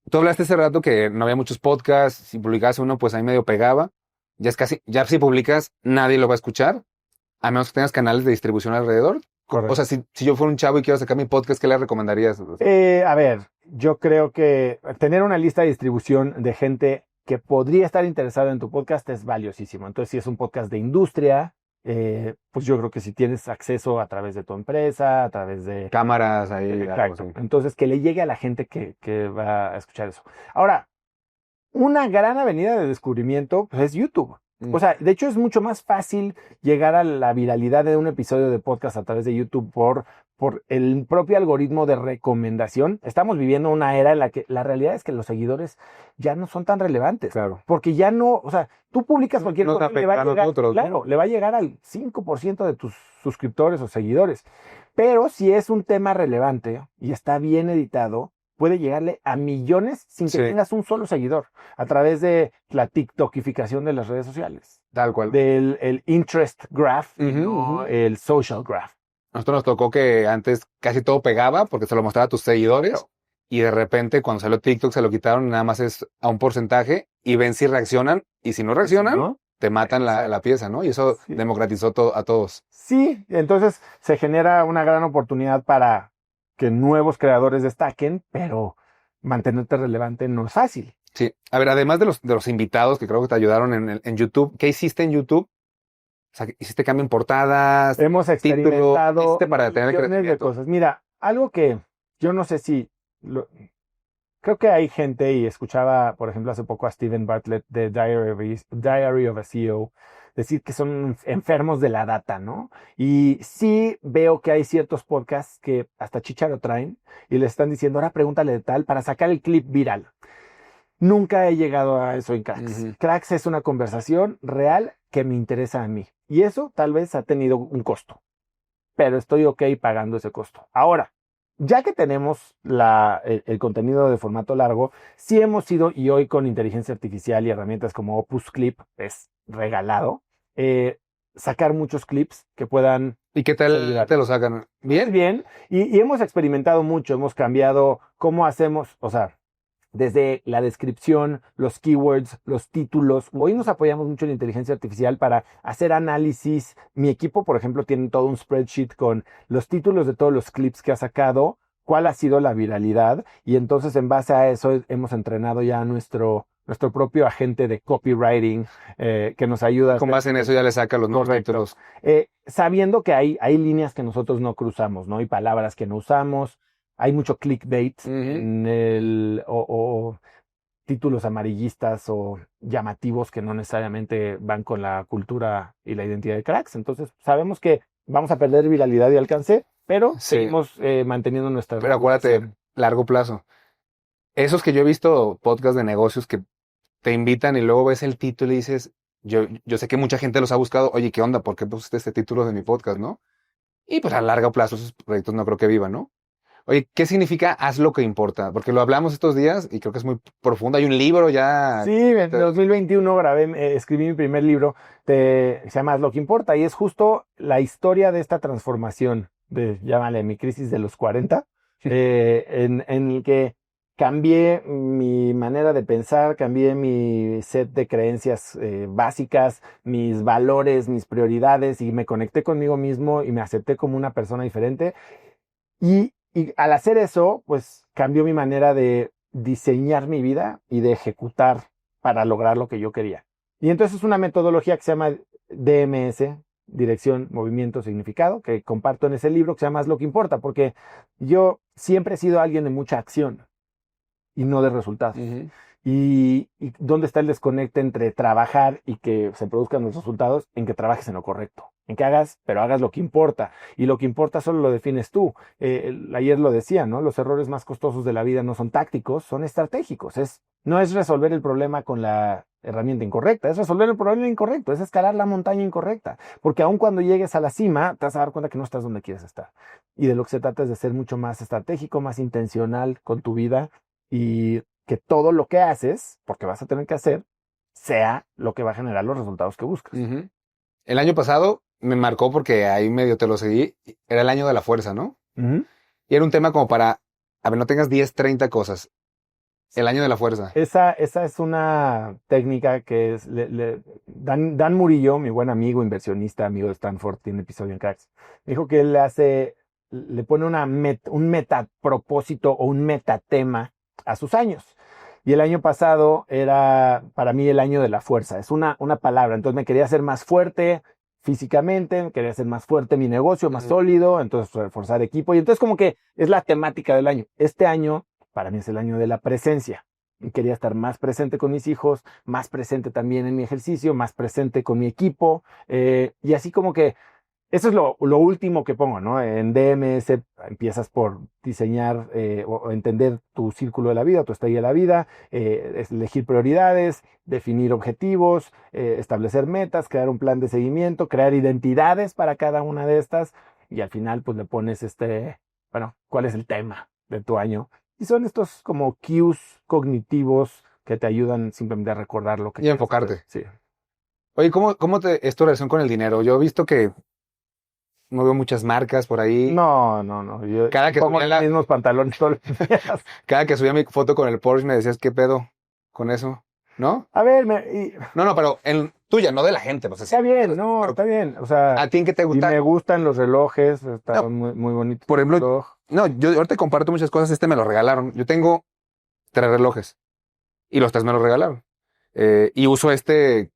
Speaker 2: Tú hablaste hace rato que no había muchos podcasts, si publicabas uno, pues ahí medio pegaba. Ya si publicas, nadie lo va a escuchar, a menos que tengas canales de distribución alrededor.
Speaker 1: Correcto.
Speaker 2: O sea, si yo fuera un chavo y quiero sacar mi podcast, ¿qué le recomendarías?
Speaker 1: A ver, yo creo que tener una lista de distribución de gente que podría estar interesada en tu podcast es valiosísimo. Entonces, si es un podcast de industria, pues yo creo que si tienes acceso a través de tu empresa, a través de...
Speaker 2: Cámaras ahí.
Speaker 1: Exacto.
Speaker 2: Algo así.
Speaker 1: Entonces, que le llegue a la gente que va a escuchar eso. Ahora, una gran avenida de descubrimiento pues, es YouTube. O sea, de hecho es mucho más fácil llegar a la viralidad de un episodio de podcast a través de YouTube por por el propio algoritmo de recomendación, estamos viviendo una era en la que la realidad es que los seguidores ya no son tan relevantes.
Speaker 2: Claro.
Speaker 1: Porque ya no, o sea, tú publicas cualquier
Speaker 2: Nos
Speaker 1: cosa y le va a
Speaker 2: afecta a
Speaker 1: llegar,
Speaker 2: nosotros, ¿no?
Speaker 1: claro, le va a llegar al 5% de tus suscriptores o seguidores. Pero si es un tema relevante y está bien editado, puede llegarle a millones sin que
Speaker 2: Sí.
Speaker 1: tengas un solo seguidor a través de la TikTokificación de las redes sociales,
Speaker 2: Tal cual.
Speaker 1: del el interest graph, y
Speaker 2: Ujú,
Speaker 1: no
Speaker 2: ujú.
Speaker 1: el social graph.
Speaker 2: A nosotros nos tocó que antes casi todo pegaba porque se lo mostraba a tus seguidores.
Speaker 1: Claro.
Speaker 2: Y de repente, cuando salió TikTok, se lo quitaron, nada más es a un porcentaje y ven si reaccionan. Y si no reaccionan,
Speaker 1: ¿No?
Speaker 2: te matan la pieza, ¿no? Y eso
Speaker 1: Sí.
Speaker 2: democratizó a todos.
Speaker 1: Sí, entonces se genera una gran oportunidad para que nuevos creadores destaquen, pero mantenerte relevante no es fácil.
Speaker 2: Sí. A ver, además de los invitados que creo que te ayudaron en YouTube, ¿qué hiciste en YouTube? O sea, ¿hiciste cambio en portadas?
Speaker 1: Hemos
Speaker 2: título,
Speaker 1: experimentado
Speaker 2: para tener
Speaker 1: millones de
Speaker 2: crecimiento?
Speaker 1: cosas. Mira, algo que yo no sé si... creo que hay gente, y escuchaba, por ejemplo, hace poco a Steven Bartlett de Diary of a CEO, decir que son enfermos de la data, ¿no? Y sí veo que hay ciertos podcasts que hasta chicharo traen y le están diciendo, ahora pregúntale de tal para sacar el clip viral. Nunca he llegado a eso en Cracks.
Speaker 2: Ujú.
Speaker 1: Cracks es una conversación real que me interesa a mí. Y eso tal vez ha tenido un costo, pero estoy ok pagando ese costo. Ahora, ya que tenemos el contenido de formato largo, sí hemos ido, y hoy con inteligencia artificial y herramientas como Opus Clip es regalado, sacar muchos clips que puedan
Speaker 2: ¿Y qué tal
Speaker 1: ayudar.
Speaker 2: te lo sacan? ¿Bien?
Speaker 1: Bien, y hemos experimentado mucho, hemos cambiado cómo hacemos, o sea, desde la descripción, los keywords, los títulos. Hoy nos apoyamos mucho en inteligencia artificial para hacer análisis. Mi equipo, por ejemplo, tiene todo un spreadsheet con los títulos de todos los clips que ha sacado, cuál ha sido la viralidad, y entonces en base a eso hemos entrenado ya a nuestro propio agente de copywriting que nos ayuda a
Speaker 2: Con base en eso ya le saca los nuevos
Speaker 1: Correcto.
Speaker 2: títulos.
Speaker 1: Sabiendo que hay líneas que nosotros no cruzamos, ¿no? Y palabras que no usamos. Hay mucho clickbait
Speaker 2: Ujú.
Speaker 1: o títulos amarillistas o llamativos que no necesariamente van con la cultura y la identidad de Cracks. Entonces, sabemos que vamos a perder viralidad y alcance, pero
Speaker 2: Sí.
Speaker 1: seguimos manteniendo nuestra
Speaker 2: Pero acuérdate,
Speaker 1: reputación.
Speaker 2: largo plazo. Esos que yo he visto, podcasts de negocios que te invitan y luego ves el título y dices, yo sé que mucha gente los ha buscado, oye, ¿qué onda? ¿Por qué pusiste este título de mi podcast, no? Y pues a largo plazo esos proyectos no creo que vivan, ¿no? Oye, ¿qué significa haz lo que importa? Porque lo hablamos estos días y creo que es muy profundo. Hay un libro ya.
Speaker 1: Sí, en 2021 escribí mi primer libro, se llama Haz lo que importa, y es justo la historia de esta transformación, llámale mi crisis de los 40, en el que cambié mi manera de pensar, cambié mi set de creencias básicas, mis valores, mis prioridades, y me conecté conmigo mismo y me acepté como una persona diferente. Y al hacer eso, pues cambió mi manera de diseñar mi vida y de ejecutar para lograr lo que yo quería. Y entonces es una metodología que se llama DMS, Dirección, Movimiento, Significado, que comparto en ese libro que se llama Haz lo que importa, porque yo siempre he sido alguien de mucha acción y no de resultados.
Speaker 2: Ujú.
Speaker 1: ¿Y dónde está el desconecte entre trabajar y que se produzcan los resultados? En que trabajes en lo correcto, en que hagas, pero hagas lo que importa. Y lo que importa solo lo defines tú. Ayer lo decía, ¿no? Los errores más costosos de la vida no son tácticos, son estratégicos. No es resolver el problema con la herramienta incorrecta, es resolver el problema incorrecto, es escalar la montaña incorrecta. Porque aun cuando llegues a la cima, te vas a dar cuenta que no estás donde quieres estar. Y de lo que se trata es de ser mucho más estratégico, más intencional con tu vida, y que todo lo que haces, porque vas a tener que hacer, sea lo que va a generar los resultados que buscas.
Speaker 2: Ujú. El año pasado me marcó porque ahí medio te lo seguí. Era el año de la fuerza, ¿no?
Speaker 1: Ujú.
Speaker 2: Y era un tema como para, a ver, no tengas 10, 30 cosas. El año de la fuerza.
Speaker 1: Esa es una técnica que es, Dan Murillo, mi buen amigo, inversionista, amigo de Stanford, tiene episodio en Cracks, dijo que él le pone un metapropósito o un metatema a sus años. Y el año pasado era para mí el año de la fuerza, es una palabra. Entonces me quería hacer más fuerte físicamente, quería hacer más fuerte mi negocio, más
Speaker 2: Ujú.
Speaker 1: sólido, entonces reforzar equipo. Y entonces como que es la temática del año. Este año para mí es el año de la presencia. Y quería estar más presente con mis hijos, más presente también en mi ejercicio, más presente con mi equipo. Y así como que Eso es lo último que pongo, ¿no? En DMS empiezas por diseñar o entender tu círculo de la vida, tu estadía de la vida, elegir prioridades, definir objetivos, establecer metas, crear un plan de seguimiento, crear identidades para cada una de estas y al final pues le pones bueno, ¿cuál es el tema de tu año? Y son estos como cues cognitivos que te ayudan simplemente a recordar lo que
Speaker 2: Y
Speaker 1: quieres
Speaker 2: enfocarte.
Speaker 1: hacer. Sí.
Speaker 2: Oye, ¿cómo es tu relación con el dinero? Yo he visto que no veo muchas marcas por ahí.
Speaker 1: No. Yo
Speaker 2: Cada que
Speaker 1: pongo
Speaker 2: subía
Speaker 1: los mismos pantalones todos los días.
Speaker 2: cada que subía mi foto con el Porsche me decías, ¿qué pedo con eso? ¿No?
Speaker 1: A ver,
Speaker 2: No, pero en tuya, no de la gente. No sé si.
Speaker 1: está bien, no,
Speaker 2: Pero,
Speaker 1: está bien. O sea,
Speaker 2: ¿a ti en qué te
Speaker 1: y
Speaker 2: gusta?
Speaker 1: me gustan los relojes, está
Speaker 2: No,
Speaker 1: muy, muy bonito.
Speaker 2: por
Speaker 1: el
Speaker 2: ejemplo,
Speaker 1: reloj.
Speaker 2: no, yo ahorita comparto muchas cosas. Este me lo regalaron. Yo tengo 3 relojes y los 3 me los regalaron. Y uso este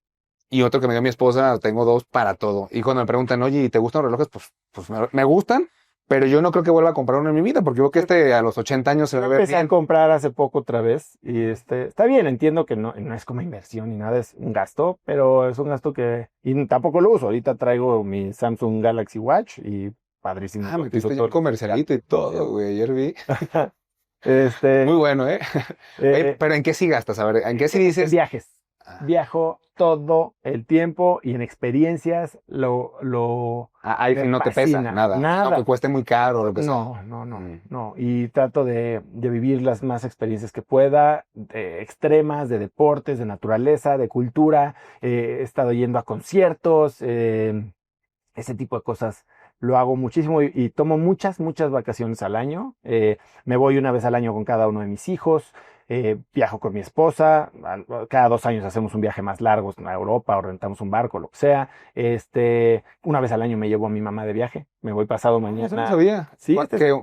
Speaker 2: y otro que me dio mi esposa. Tengo 2 para todo. Y cuando me preguntan, oye, ¿y te gustan los relojes? Pues me gustan, pero yo no creo que vuelva a comprar uno en mi vida porque veo que a los 80 años se
Speaker 1: Yo
Speaker 2: va a ver
Speaker 1: empecé a
Speaker 2: bien.
Speaker 1: comprar hace poco otra vez y está bien, entiendo que no es como inversión ni nada, es un gasto, pero es un gasto que y tampoco lo uso. Ahorita traigo mi Samsung Galaxy Watch y padrísimo.
Speaker 2: Ah,
Speaker 1: Lo utilizo
Speaker 2: metiste ya
Speaker 1: todo
Speaker 2: el comercialito y todo, güey. Ayer vi. Muy
Speaker 1: Este,
Speaker 2: bueno, ¿eh? Oye,
Speaker 1: eh,
Speaker 2: pero ¿en qué sí gastas? A ver, ¿en qué sí
Speaker 1: en
Speaker 2: dices?
Speaker 1: viajes.
Speaker 2: Ah,
Speaker 1: Viajo todo el tiempo y en experiencias
Speaker 2: ahí sí
Speaker 1: me
Speaker 2: no te pesa,
Speaker 1: fascina.
Speaker 2: nada. Aunque
Speaker 1: Nada.
Speaker 2: cueste muy caro o lo que sea.
Speaker 1: No,
Speaker 2: Mm.
Speaker 1: no. Y trato de vivir las más experiencias que pueda, de extremas, de deportes, de naturaleza, de cultura. He estado yendo a conciertos, ese tipo de cosas. Lo hago muchísimo y tomo muchas vacaciones al año. Me voy una vez al año con cada uno de mis hijos. Viajo con mi esposa. Cada 2 años hacemos un viaje más largo a Europa o rentamos un barco, lo que sea. Una vez al año me llevo a mi mamá de viaje. Me voy pasado
Speaker 2: No, eso no
Speaker 1: mañana.
Speaker 2: sabía.
Speaker 1: Sí,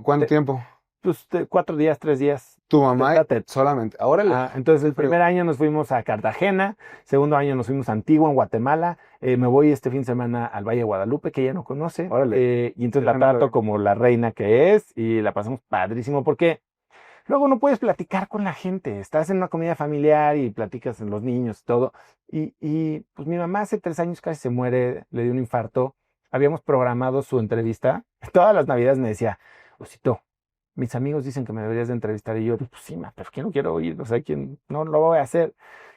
Speaker 2: ¿Cuánto tiempo?
Speaker 1: pues, 4 días, 3 días.
Speaker 2: Tu
Speaker 1: Tete
Speaker 2: mamá
Speaker 1: a tete.
Speaker 2: solamente. Órale.
Speaker 1: Entonces, el
Speaker 2: Pero,
Speaker 1: primer año nos fuimos a Cartagena, segundo año nos fuimos a Antigua, en Guatemala. Me voy este fin de semana al Valle de Guadalupe, que ella no conoce.
Speaker 2: órale.
Speaker 1: Y entonces la trato como la reina que es y la pasamos padrísimo porque luego no puedes platicar con la gente. Estás en una comida familiar y platicas en los niños y todo. Pues mi mamá hace 3 años casi se muere, le dio un infarto. Habíamos programado su entrevista. Todas las navidades me decía, Osito, mis amigos dicen que me deberías de entrevistar. Y yo, pues sí, ma, pero ¿quién no quiero oír? O sea, ¿quién no lo voy a hacer?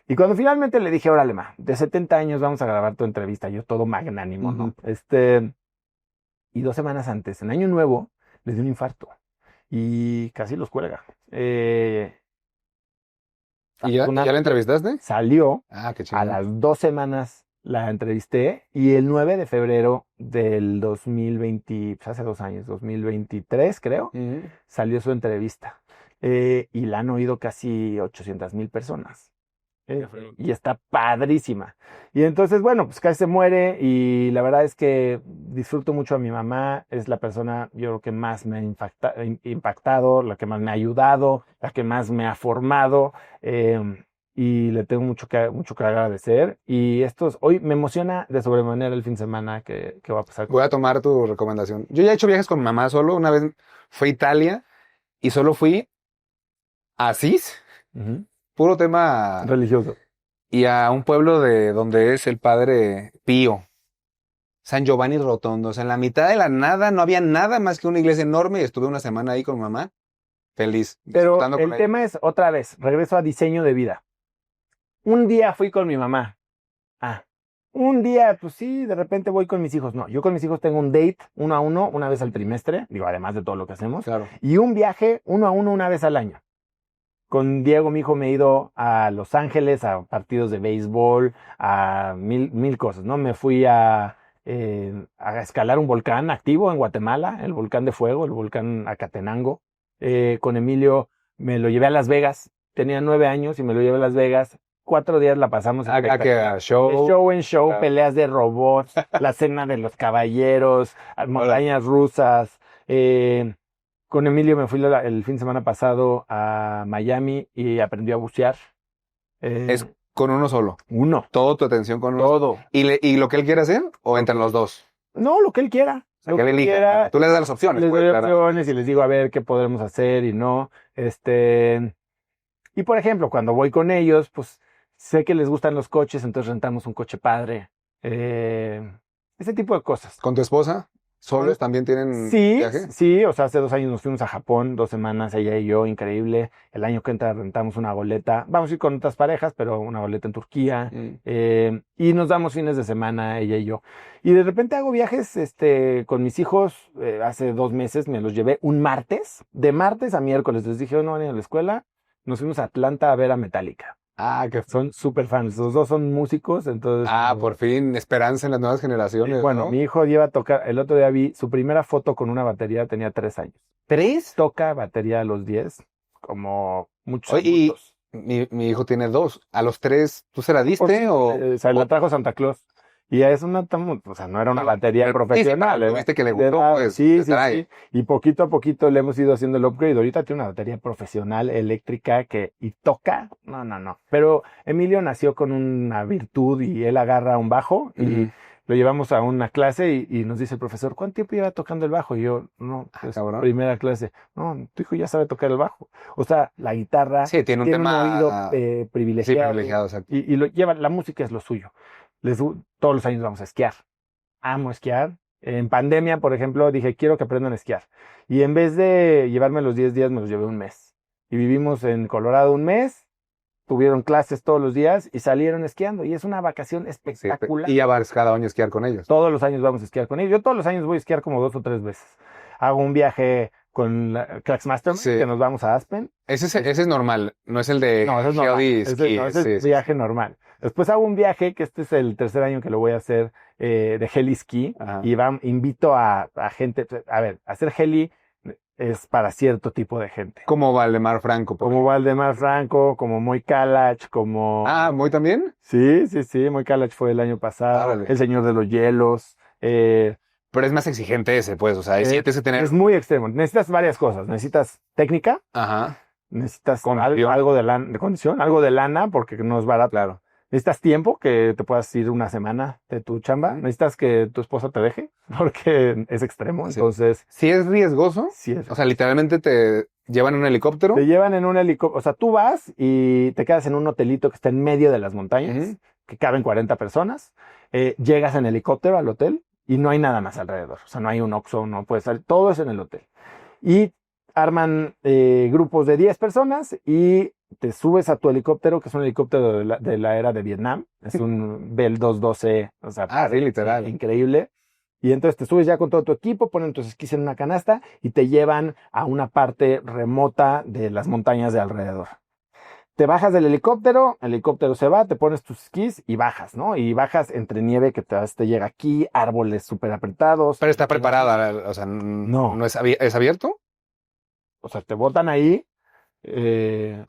Speaker 1: Y cuando finalmente le dije, órale, ma, de 70 años vamos a grabar tu entrevista. Yo todo magnánimo, ¿no?
Speaker 2: ujú.
Speaker 1: Y 2 semanas antes, en Año Nuevo, le dio un infarto y casi los cuelga.
Speaker 2: ¿Y ya la
Speaker 1: Afortunadamente
Speaker 2: entrevistaste?
Speaker 1: salió,
Speaker 2: Ah, qué
Speaker 1: a
Speaker 2: chingón.
Speaker 1: las 2 semanas la entrevisté y el 9 de febrero del 2020, pues hace 2 años, 2023 creo,
Speaker 2: Ujú.
Speaker 1: salió su entrevista. Y la han oído casi 800,000 personas. Y está padrísima. Y entonces, bueno, pues casi se muere y la verdad es que disfruto mucho a mi mamá. Es la persona, yo creo que más me ha impactado, la que más me ha ayudado, la que más me ha formado. Y le tengo mucho que agradecer. Y hoy me emociona de sobremanera el fin de semana que va a pasar
Speaker 2: Voy
Speaker 1: con
Speaker 2: a tomar tu recomendación. Yo ya he hecho viajes con mi mamá solo. Una vez fue a Italia y solo fui a Asís,
Speaker 1: Ujú.
Speaker 2: puro tema,
Speaker 1: Religioso.
Speaker 2: y a un pueblo de donde es el padre Pío, San Giovanni Rotondo. O sea, en la mitad de la nada no había nada más que una iglesia enorme y estuve una semana ahí con mi mamá, feliz,
Speaker 1: Pero
Speaker 2: disfrutando con
Speaker 1: el
Speaker 2: ella.
Speaker 1: tema es, otra vez, regreso a diseño de vida. Un día fui con mi mamá. Ah, un día, pues sí, de repente voy con mis hijos. No, yo con mis hijos tengo un date 1 a 1 una vez al trimestre, digo, además de todo lo que hacemos,
Speaker 2: Claro.
Speaker 1: y un viaje 1 a 1 una vez al año. Con Diego, mi hijo, me he ido a Los Ángeles, a partidos de béisbol, a mil cosas, ¿no? Me fui a escalar un volcán activo en Guatemala, el volcán de fuego, el volcán Acatenango. Con Emilio me lo llevé a Las Vegas, tenía 9 años y me lo llevé a Las Vegas. 4 días la pasamos
Speaker 2: Que a
Speaker 1: espectacular. De
Speaker 2: show.
Speaker 1: show en show,
Speaker 2: Claro.
Speaker 1: peleas de robots, la cena de los caballeros, montañas rusas. Con Emilio me fui el fin de semana pasado a Miami y aprendí a bucear.
Speaker 2: Es
Speaker 1: Eh,
Speaker 2: con uno solo.
Speaker 1: uno,
Speaker 2: Toda tu atención con uno solo.
Speaker 1: todo.
Speaker 2: ¿Y lo que él quiere hacer? ¿O entre los dos?
Speaker 1: No, lo que él quiera.
Speaker 2: O sea,
Speaker 1: Lo
Speaker 2: que él
Speaker 1: que
Speaker 2: elija.
Speaker 1: quiera.
Speaker 2: Tú le das las opciones,
Speaker 1: Les
Speaker 2: pues,
Speaker 1: doy
Speaker 2: claro.
Speaker 1: opciones y les digo a ver qué podremos hacer y no. Y por ejemplo, cuando voy con ellos, pues sé que les gustan los coches, entonces rentamos un coche padre. Eh, ese tipo de cosas.
Speaker 2: ¿Con tu esposa? ¿Solos también tienen
Speaker 1: Sí,
Speaker 2: viaje?
Speaker 1: sí, o sea, hace 2 años nos fuimos a Japón, 2 semanas, ella y yo, increíble. El año que entra rentamos una goleta, vamos a ir con otras parejas, pero una goleta en Turquía, y nos damos fines de semana, ella y yo. Y de repente hago viajes, con mis hijos, hace 2 meses me los llevé un martes, de martes a miércoles, les dije, no van a ir a la escuela, nos fuimos a Atlanta a ver a Metallica.
Speaker 2: Ah, que
Speaker 1: Son súper fans, los dos son músicos, entonces...
Speaker 2: por fin, esperanza en las nuevas generaciones,
Speaker 1: Bueno,
Speaker 2: ¿no?
Speaker 1: mi hijo lleva a tocar, el otro día vi su primera foto con una batería, tenía 3 años.
Speaker 2: ¿3?
Speaker 1: Toca batería a los 10, como muchos
Speaker 2: Oye, y
Speaker 1: adultos.
Speaker 2: mi hijo tiene 2. ¿A los 3 tú se la diste
Speaker 1: O sea, la trajo Santa Claus. Y es o sea, no era una batería
Speaker 2: pero
Speaker 1: profesional.
Speaker 2: sí, viste que le gustó, pues,
Speaker 1: sí,
Speaker 2: te
Speaker 1: sí,
Speaker 2: trae.
Speaker 1: sí. Y poquito a poquito le hemos ido haciendo el upgrade. Ahorita tiene una batería profesional eléctrica y toca. No, no, no. Pero Emilio nació con una virtud y él agarra un bajo y lo llevamos a una clase y nos dice el profesor, ¿cuánto tiempo lleva tocando el bajo? Y yo, no, pues
Speaker 2: cabrón.
Speaker 1: primera clase. No, tu hijo ya sabe tocar el bajo. O sea, la guitarra
Speaker 2: Sí, tiene un tema
Speaker 1: oído
Speaker 2: sí,
Speaker 1: privilegiado.
Speaker 2: privilegiado, exacto.
Speaker 1: Y lo lleva, la música es lo suyo. Todos los años vamos a esquiar. Amo esquiar. En pandemia, por ejemplo, dije, quiero que aprendan a esquiar. Y en vez de llevarme los 10 días, me los llevé un mes. Y vivimos en Colorado un mes, tuvieron clases todos los días y salieron esquiando. Y es una vacación
Speaker 2: Sí,
Speaker 1: espectacular.
Speaker 2: y ya vas cada año a esquiar con ellos.
Speaker 1: Todos los años vamos a esquiar con ellos. Yo todos los años voy a esquiar como 2 o 3 veces. Hago un viaje con Cracks Mastermind,
Speaker 2: Sí.
Speaker 1: que nos vamos a Aspen.
Speaker 2: Ese es normal, no es el de
Speaker 1: No, ese es normal.
Speaker 2: Heli
Speaker 1: Ese
Speaker 2: Ski.
Speaker 1: es viaje normal. Después hago un viaje, que este es el tercer año que lo voy a hacer, de heli ski.
Speaker 2: Ajá.
Speaker 1: Y invito a gente, a ver, hacer heli es para cierto tipo de gente.
Speaker 2: Como Valdemar Franco.
Speaker 1: Como Valdemar Franco, como Moy Kalach, como...
Speaker 2: Ah, ¿muy también?
Speaker 1: Sí, sí, sí, Moy Kalach fue el año pasado.
Speaker 2: Árale.
Speaker 1: El Señor de los Hielos.
Speaker 2: Pero es más exigente ese, pues, o sea, tienes que tener...
Speaker 1: Es muy extremo. Necesitas varias cosas. Necesitas técnica,
Speaker 2: Ajá,
Speaker 1: necesitas
Speaker 2: Condición.
Speaker 1: algo de condición, algo de lana, porque no es barato.
Speaker 2: claro.
Speaker 1: Necesitas tiempo, que te puedas ir una semana de tu chamba. Necesitas que tu esposa te deje, porque es extremo.
Speaker 2: Sí.
Speaker 1: Entonces,
Speaker 2: Si es riesgoso,
Speaker 1: sí es.
Speaker 2: o sea, literalmente te llevan en un helicóptero.
Speaker 1: Te llevan en un helicóptero. O sea, tú vas y te quedas en un hotelito que está en medio de las montañas,
Speaker 2: Ujú.
Speaker 1: que caben 40 personas. Llegas en helicóptero al hotel y no hay nada más alrededor. O sea, no hay un Oxxo, no puedes salir. Todo es en el hotel. Y arman grupos de 10 personas y te subes a tu helicóptero, que es un helicóptero de la era de Vietnam. Es un Bell 212, o sea,
Speaker 2: Sí, literal.
Speaker 1: increíble. Y entonces te subes ya con todo tu equipo, ponen tus esquís en una canasta y te llevan a una parte remota de las montañas de alrededor. Te bajas del helicóptero, el helicóptero se va, te pones tus esquís y bajas, ¿no? Y bajas entre nieve que te llega aquí, árboles súper apretados.
Speaker 2: Pero está preparada, o sea,
Speaker 1: No.
Speaker 2: ¿no es abierto?
Speaker 1: O sea, te botan ahí.
Speaker 2: O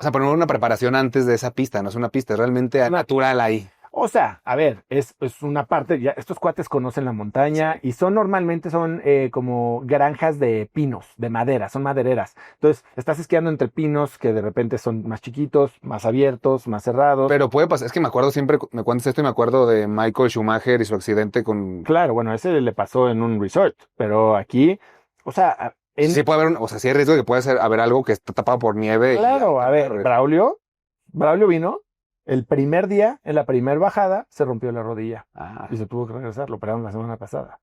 Speaker 2: sea, poner una preparación antes de esa pista, no es una pista, es realmente natural ahí.
Speaker 1: O sea, a ver, es una parte, ya estos cuates conocen la montaña y normalmente son como granjas de pinos, de madera, son madereras. Entonces, estás esquiando entre pinos que de repente son más chiquitos, más abiertos, más cerrados.
Speaker 2: Pero puede pasar, es que me acuerdo siempre, me cuentas esto y me acuerdo de Michael Schumacher y su accidente con...
Speaker 1: Claro, bueno, ese le pasó en un resort, pero aquí, o sea,
Speaker 2: Sí puede haber, o sea, sí hay riesgo de que pueda haber algo que está tapado por nieve.
Speaker 1: Claro, a ver, Braulio vino, el primer día, en la primera bajada, se rompió la rodilla y se tuvo que regresar, lo operaron la semana pasada.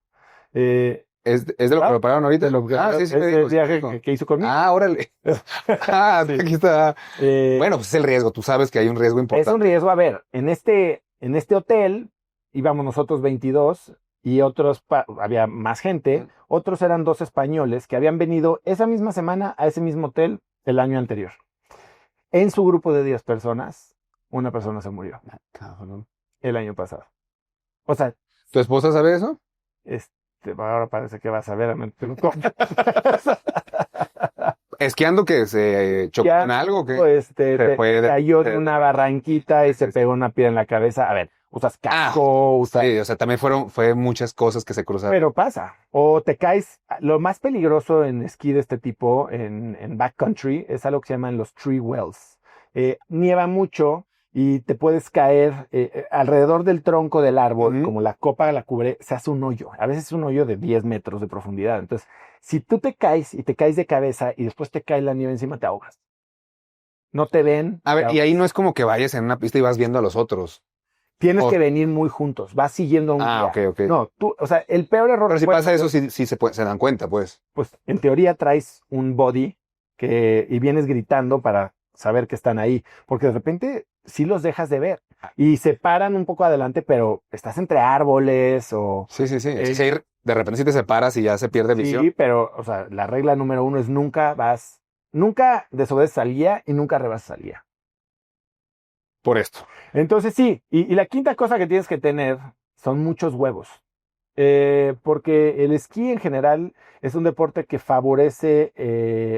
Speaker 2: ¿Es de lo que prepararon ahorita?
Speaker 1: De lo que,
Speaker 2: sí, me dijo,
Speaker 1: viaje que hizo conmigo.
Speaker 2: Órale.
Speaker 1: Sí.
Speaker 2: Aquí está. Bueno, pues es el riesgo, tú sabes que hay un riesgo importante.
Speaker 1: Es un riesgo, a ver, en este hotel íbamos nosotros 22 y otros, había más gente, otros eran 2 españoles que habían venido esa misma semana a ese mismo hotel el año anterior. En su grupo de 10 personas, una persona se murió el año pasado. O sea,
Speaker 2: ¿Tu esposa sabe eso?
Speaker 1: ahora parece que vas a ver.
Speaker 2: ¿Esquiando que se chocó en algo? ¿Qué?
Speaker 1: Pues cayó en una barranquita y se pegó una piedra en la cabeza. A ver, usas casco,
Speaker 2: Sí, o sea, también fue muchas cosas que se cruzaron.
Speaker 1: Pero pasa. O te caes. Lo más peligroso en esquí de este tipo, en backcountry, es algo que se llaman los tree wells. Nieva mucho y te puedes caer alrededor del tronco del árbol, como la copa la cubre, se hace un hoyo. A veces es un hoyo de 10 metros de profundidad. Entonces, si tú te caes y te caes de cabeza y después te cae la nieve encima, te ahogas. No te ven.
Speaker 2: A ver, y ahí no es como que vayas en una pista y vas viendo a los otros.
Speaker 1: Tienes
Speaker 2: O-
Speaker 1: que venir muy juntos, vas siguiendo a un guía.
Speaker 2: ok.
Speaker 1: No, tú, o sea, el peor error
Speaker 2: Pero
Speaker 1: que
Speaker 2: si
Speaker 1: puedes
Speaker 2: pasa eso,
Speaker 1: hacer,
Speaker 2: sí se dan cuenta, pues.
Speaker 1: pues en teoría traes un body y vienes gritando para saber que están ahí, porque de repente sí los dejas de ver y se paran un poco adelante, pero estás entre árboles o...
Speaker 2: Sí.
Speaker 1: eh,
Speaker 2: Sí, de repente si te separas y ya se pierde visión.
Speaker 1: sí, pero, o sea, la regla número uno es nunca desobedeces al guía y nunca rebasas al guía.
Speaker 2: Por esto.
Speaker 1: Entonces sí, y la quinta cosa que tienes que tener son muchos huevos. Porque el esquí en general es un deporte que favorece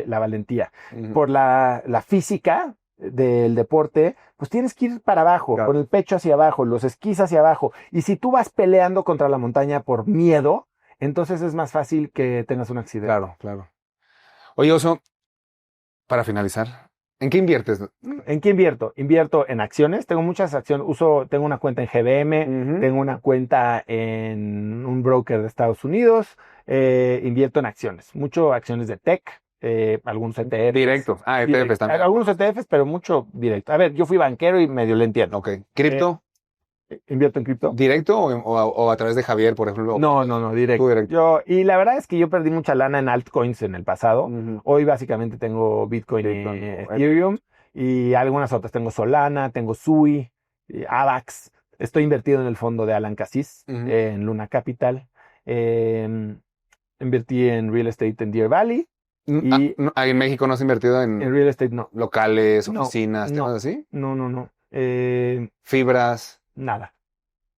Speaker 1: la valentía.
Speaker 2: Ujú.
Speaker 1: Por la física del deporte, pues tienes que ir para abajo,
Speaker 2: Claro.
Speaker 1: con el pecho hacia abajo, los esquís hacia abajo. Y si tú vas peleando contra la montaña por miedo, entonces es más fácil que tengas un accidente.
Speaker 2: Claro. Oye, Oso, para finalizar, ¿en qué inviertes?
Speaker 1: ¿En qué invierto? Invierto en acciones. Tengo muchas acciones. Tengo una cuenta en GBM,
Speaker 2: Ujú.
Speaker 1: tengo una cuenta en un broker de Estados Unidos. Invierto en acciones. Mucho acciones de tech, algunos ETFs.
Speaker 2: Directos. Ah, ETFs también.
Speaker 1: Algunos ETFs, pero mucho directo. A ver, yo fui banquero y medio le entiendo.
Speaker 2: Ok. ¿Cripto?
Speaker 1: ¿Invierto en cripto?
Speaker 2: ¿Directo o a través de Javier, por ejemplo?
Speaker 1: No, directo.
Speaker 2: Tú directo.
Speaker 1: Y la verdad es que yo perdí mucha lana en altcoins en el pasado.
Speaker 2: Ujú.
Speaker 1: Hoy básicamente tengo Bitcoin y
Speaker 2: Bitcoin,
Speaker 1: Ethereum y algunas otras. Tengo Solana, tengo Sui, AVAX. Estoy invertido en el fondo de Alan Cassis,
Speaker 2: Ujú.
Speaker 1: en Luna Capital. Invertí en real estate en Deer Valley y
Speaker 2: En México no has invertido
Speaker 1: en
Speaker 2: en
Speaker 1: real estate no.
Speaker 2: locales,
Speaker 1: No,
Speaker 2: oficinas,
Speaker 1: no.
Speaker 2: temas así?
Speaker 1: No.
Speaker 2: Fibras.
Speaker 1: Nada.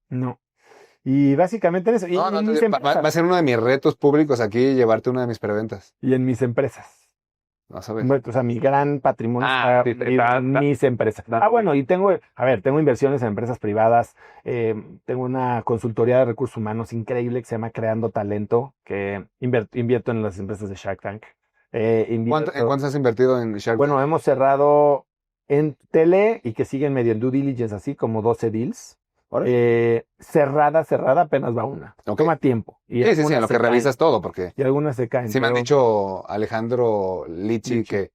Speaker 1: No. Y básicamente en eso. Y
Speaker 2: No,
Speaker 1: en mis
Speaker 2: va a
Speaker 1: empresas.
Speaker 2: ser uno de mis retos públicos aquí llevarte una de mis preventas.
Speaker 1: Y en mis empresas.
Speaker 2: Vas a ver.
Speaker 1: Bueno, o sea, mi gran patrimonio está
Speaker 2: Sí,
Speaker 1: en mis empresas. Bueno, y tengo inversiones en empresas privadas. Tengo una consultoría de recursos humanos increíble que se llama Creando Talento, que invierto en las empresas de Shark Tank.
Speaker 2: ¿En cuánto has invertido en Shark Tank?
Speaker 1: Bueno, hemos cerrado en tele y que siguen medio en due diligence, así como 12 deals. Cerrada, apenas va una.
Speaker 2: Ok.
Speaker 1: Toma tiempo. Y
Speaker 2: Sí, en
Speaker 1: algunas
Speaker 2: lo
Speaker 1: se
Speaker 2: que
Speaker 1: caen,
Speaker 2: revisas todo, porque
Speaker 1: y algunas se caen.
Speaker 2: sí me han
Speaker 1: pero
Speaker 2: dicho Alejandro Lichi
Speaker 1: Lichi.
Speaker 2: que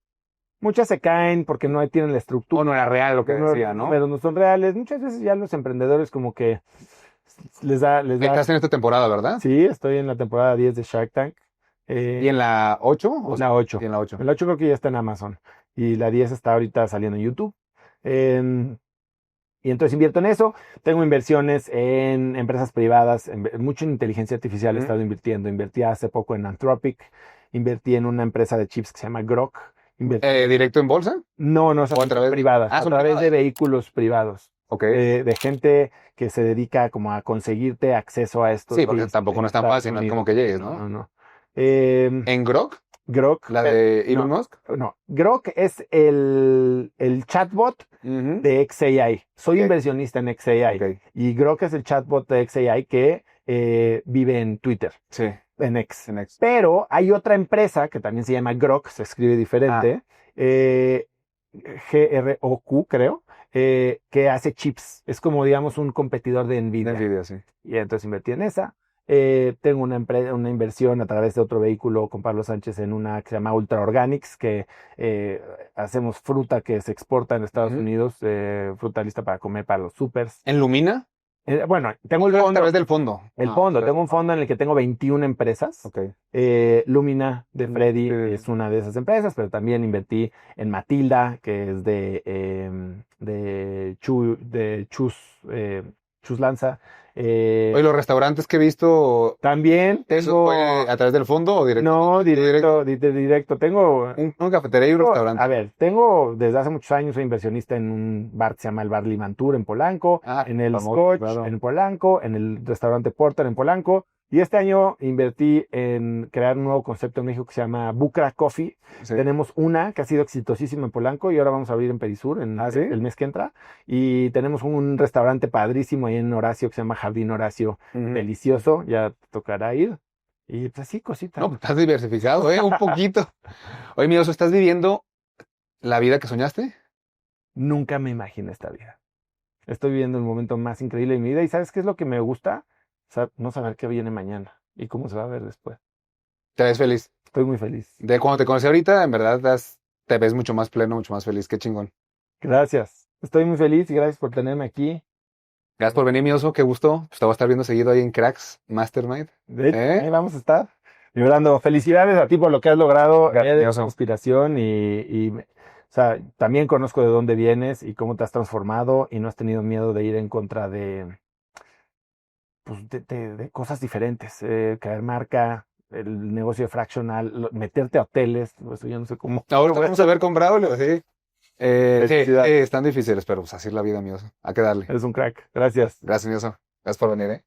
Speaker 1: Muchas se caen porque no tienen la estructura.
Speaker 2: no era real lo que
Speaker 1: Los
Speaker 2: decía, ¿no?
Speaker 1: números no son reales. Muchas veces ya los emprendedores como que les da.
Speaker 2: Estás en esta temporada, ¿verdad?
Speaker 1: Sí, estoy en la temporada 10 de Shark Tank.
Speaker 2: ¿Y en la 8?
Speaker 1: La 8.
Speaker 2: Y en la 8.
Speaker 1: La 8 creo que ya está en Amazon. Y la 10 está ahorita saliendo en YouTube. Y entonces invierto en eso. Tengo inversiones en empresas privadas, mucho en inteligencia artificial he estado invirtiendo. Invertí hace poco en Anthropic. Invertí en una empresa de chips que se llama Grok.
Speaker 2: ¿Directo en bolsa?
Speaker 1: No,
Speaker 2: ¿O a través?
Speaker 1: privadas, a
Speaker 2: son
Speaker 1: través de
Speaker 2: privadas.
Speaker 1: vehículos privados.
Speaker 2: Ok.
Speaker 1: De gente que se dedica como a conseguirte acceso a estos
Speaker 2: Sí, porque
Speaker 1: bits
Speaker 2: tampoco
Speaker 1: en
Speaker 2: no es tan
Speaker 1: Estados
Speaker 2: fácil, no es
Speaker 1: Unidos.
Speaker 2: como que llegues, ¿no?
Speaker 1: No.
Speaker 2: ¿En Grok?
Speaker 1: Grok.
Speaker 2: ¿La de Elon Musk?
Speaker 1: No, Grok es el chatbot
Speaker 2: Ujú.
Speaker 1: de XAI. Soy
Speaker 2: Ok.
Speaker 1: inversionista en XAI.
Speaker 2: Ok.
Speaker 1: Y Grok es el chatbot de XAI que vive en Twitter,
Speaker 2: Sí,
Speaker 1: en X.
Speaker 2: en X.
Speaker 1: Pero hay otra empresa que también se llama Grok, se escribe diferente, GROQ creo, que hace chips. Es como, digamos, un competidor de Nvidia.
Speaker 2: De Nvidia, sí.
Speaker 1: Y entonces invertí en esa. Tengo una inversión a través de otro vehículo con Pablo Sánchez en una que se llama Ultra Organics, que hacemos fruta que se exporta en Estados
Speaker 2: Ujú.
Speaker 1: Unidos, fruta lista para comer para los supers.
Speaker 2: ¿En Lumina?
Speaker 1: Bueno, tengo el
Speaker 2: A
Speaker 1: fondo.
Speaker 2: través del fondo.
Speaker 1: El fondo, tengo un fondo en el que tengo 21 empresas.
Speaker 2: Ok.
Speaker 1: Lumina de Freddy
Speaker 2: Sí.
Speaker 1: es una de esas empresas, pero también invertí en Matilda, que es de Chus Lanza.
Speaker 2: Oye, los restaurantes que he visto,
Speaker 1: También
Speaker 2: ¿eso
Speaker 1: tengo.
Speaker 2: fue a través del fondo o directo?
Speaker 1: No, directo. Tengo.
Speaker 2: Una cafetería y un restaurante.
Speaker 1: A ver, tengo desde hace muchos años, soy inversionista en un bar que se llama el Bar Limantur en Polanco, en el
Speaker 2: famoso,
Speaker 1: Scotch
Speaker 2: claro.
Speaker 1: en Polanco, en el restaurante Porter en Polanco. Y este año invertí en crear un nuevo concepto en México que se llama Bucra Coffee.
Speaker 2: Sí.
Speaker 1: Tenemos una que ha sido exitosísima en Polanco y ahora vamos a abrir en Perisur
Speaker 2: ¿Sí?
Speaker 1: el mes que entra. Y tenemos un restaurante padrísimo ahí en Horacio que se llama Jardín Horacio.
Speaker 2: Ujú.
Speaker 1: Delicioso, ya te tocará ir. Y pues así, cositas.
Speaker 2: No, pues estás diversificado, un poquito. Oye, mi Oso, ¿estás viviendo la vida que soñaste?
Speaker 1: Nunca me imaginé esta vida. Estoy viviendo el momento más increíble de mi vida y ¿sabes qué es lo que me gusta? No saber qué viene mañana y cómo se va a ver después.
Speaker 2: ¿Te ves feliz?
Speaker 1: Estoy muy feliz.
Speaker 2: De cuando te conocí ahorita, en verdad te ves mucho más pleno, mucho más feliz. Qué chingón.
Speaker 1: Gracias. Estoy muy feliz y gracias por tenerme aquí.
Speaker 2: Gracias por venir, mi oso, qué gusto. Pues te voy a estar viendo seguido ahí en Cracks Mastermind.
Speaker 1: De hecho,
Speaker 2: ¿Eh?
Speaker 1: ahí vamos a estar. Vibrando, felicidades a ti por lo que has logrado, de
Speaker 2: Gracias.
Speaker 1: inspiración o sea, también conozco de dónde vienes y cómo te has transformado y no has tenido miedo de ir en contra pues, de cosas diferentes, caer marca, el negocio de fractional, meterte a hoteles, eso yo no sé cómo.
Speaker 2: Ahora vamos a ver con Braulio, sí. Sí,
Speaker 1: Felicidades.
Speaker 2: están difíciles, pero pues así es la vida, mi oso. Hay que darle.
Speaker 1: Eres un crack. Gracias.
Speaker 2: Gracias, mi oso. Gracias por venir, ¿eh?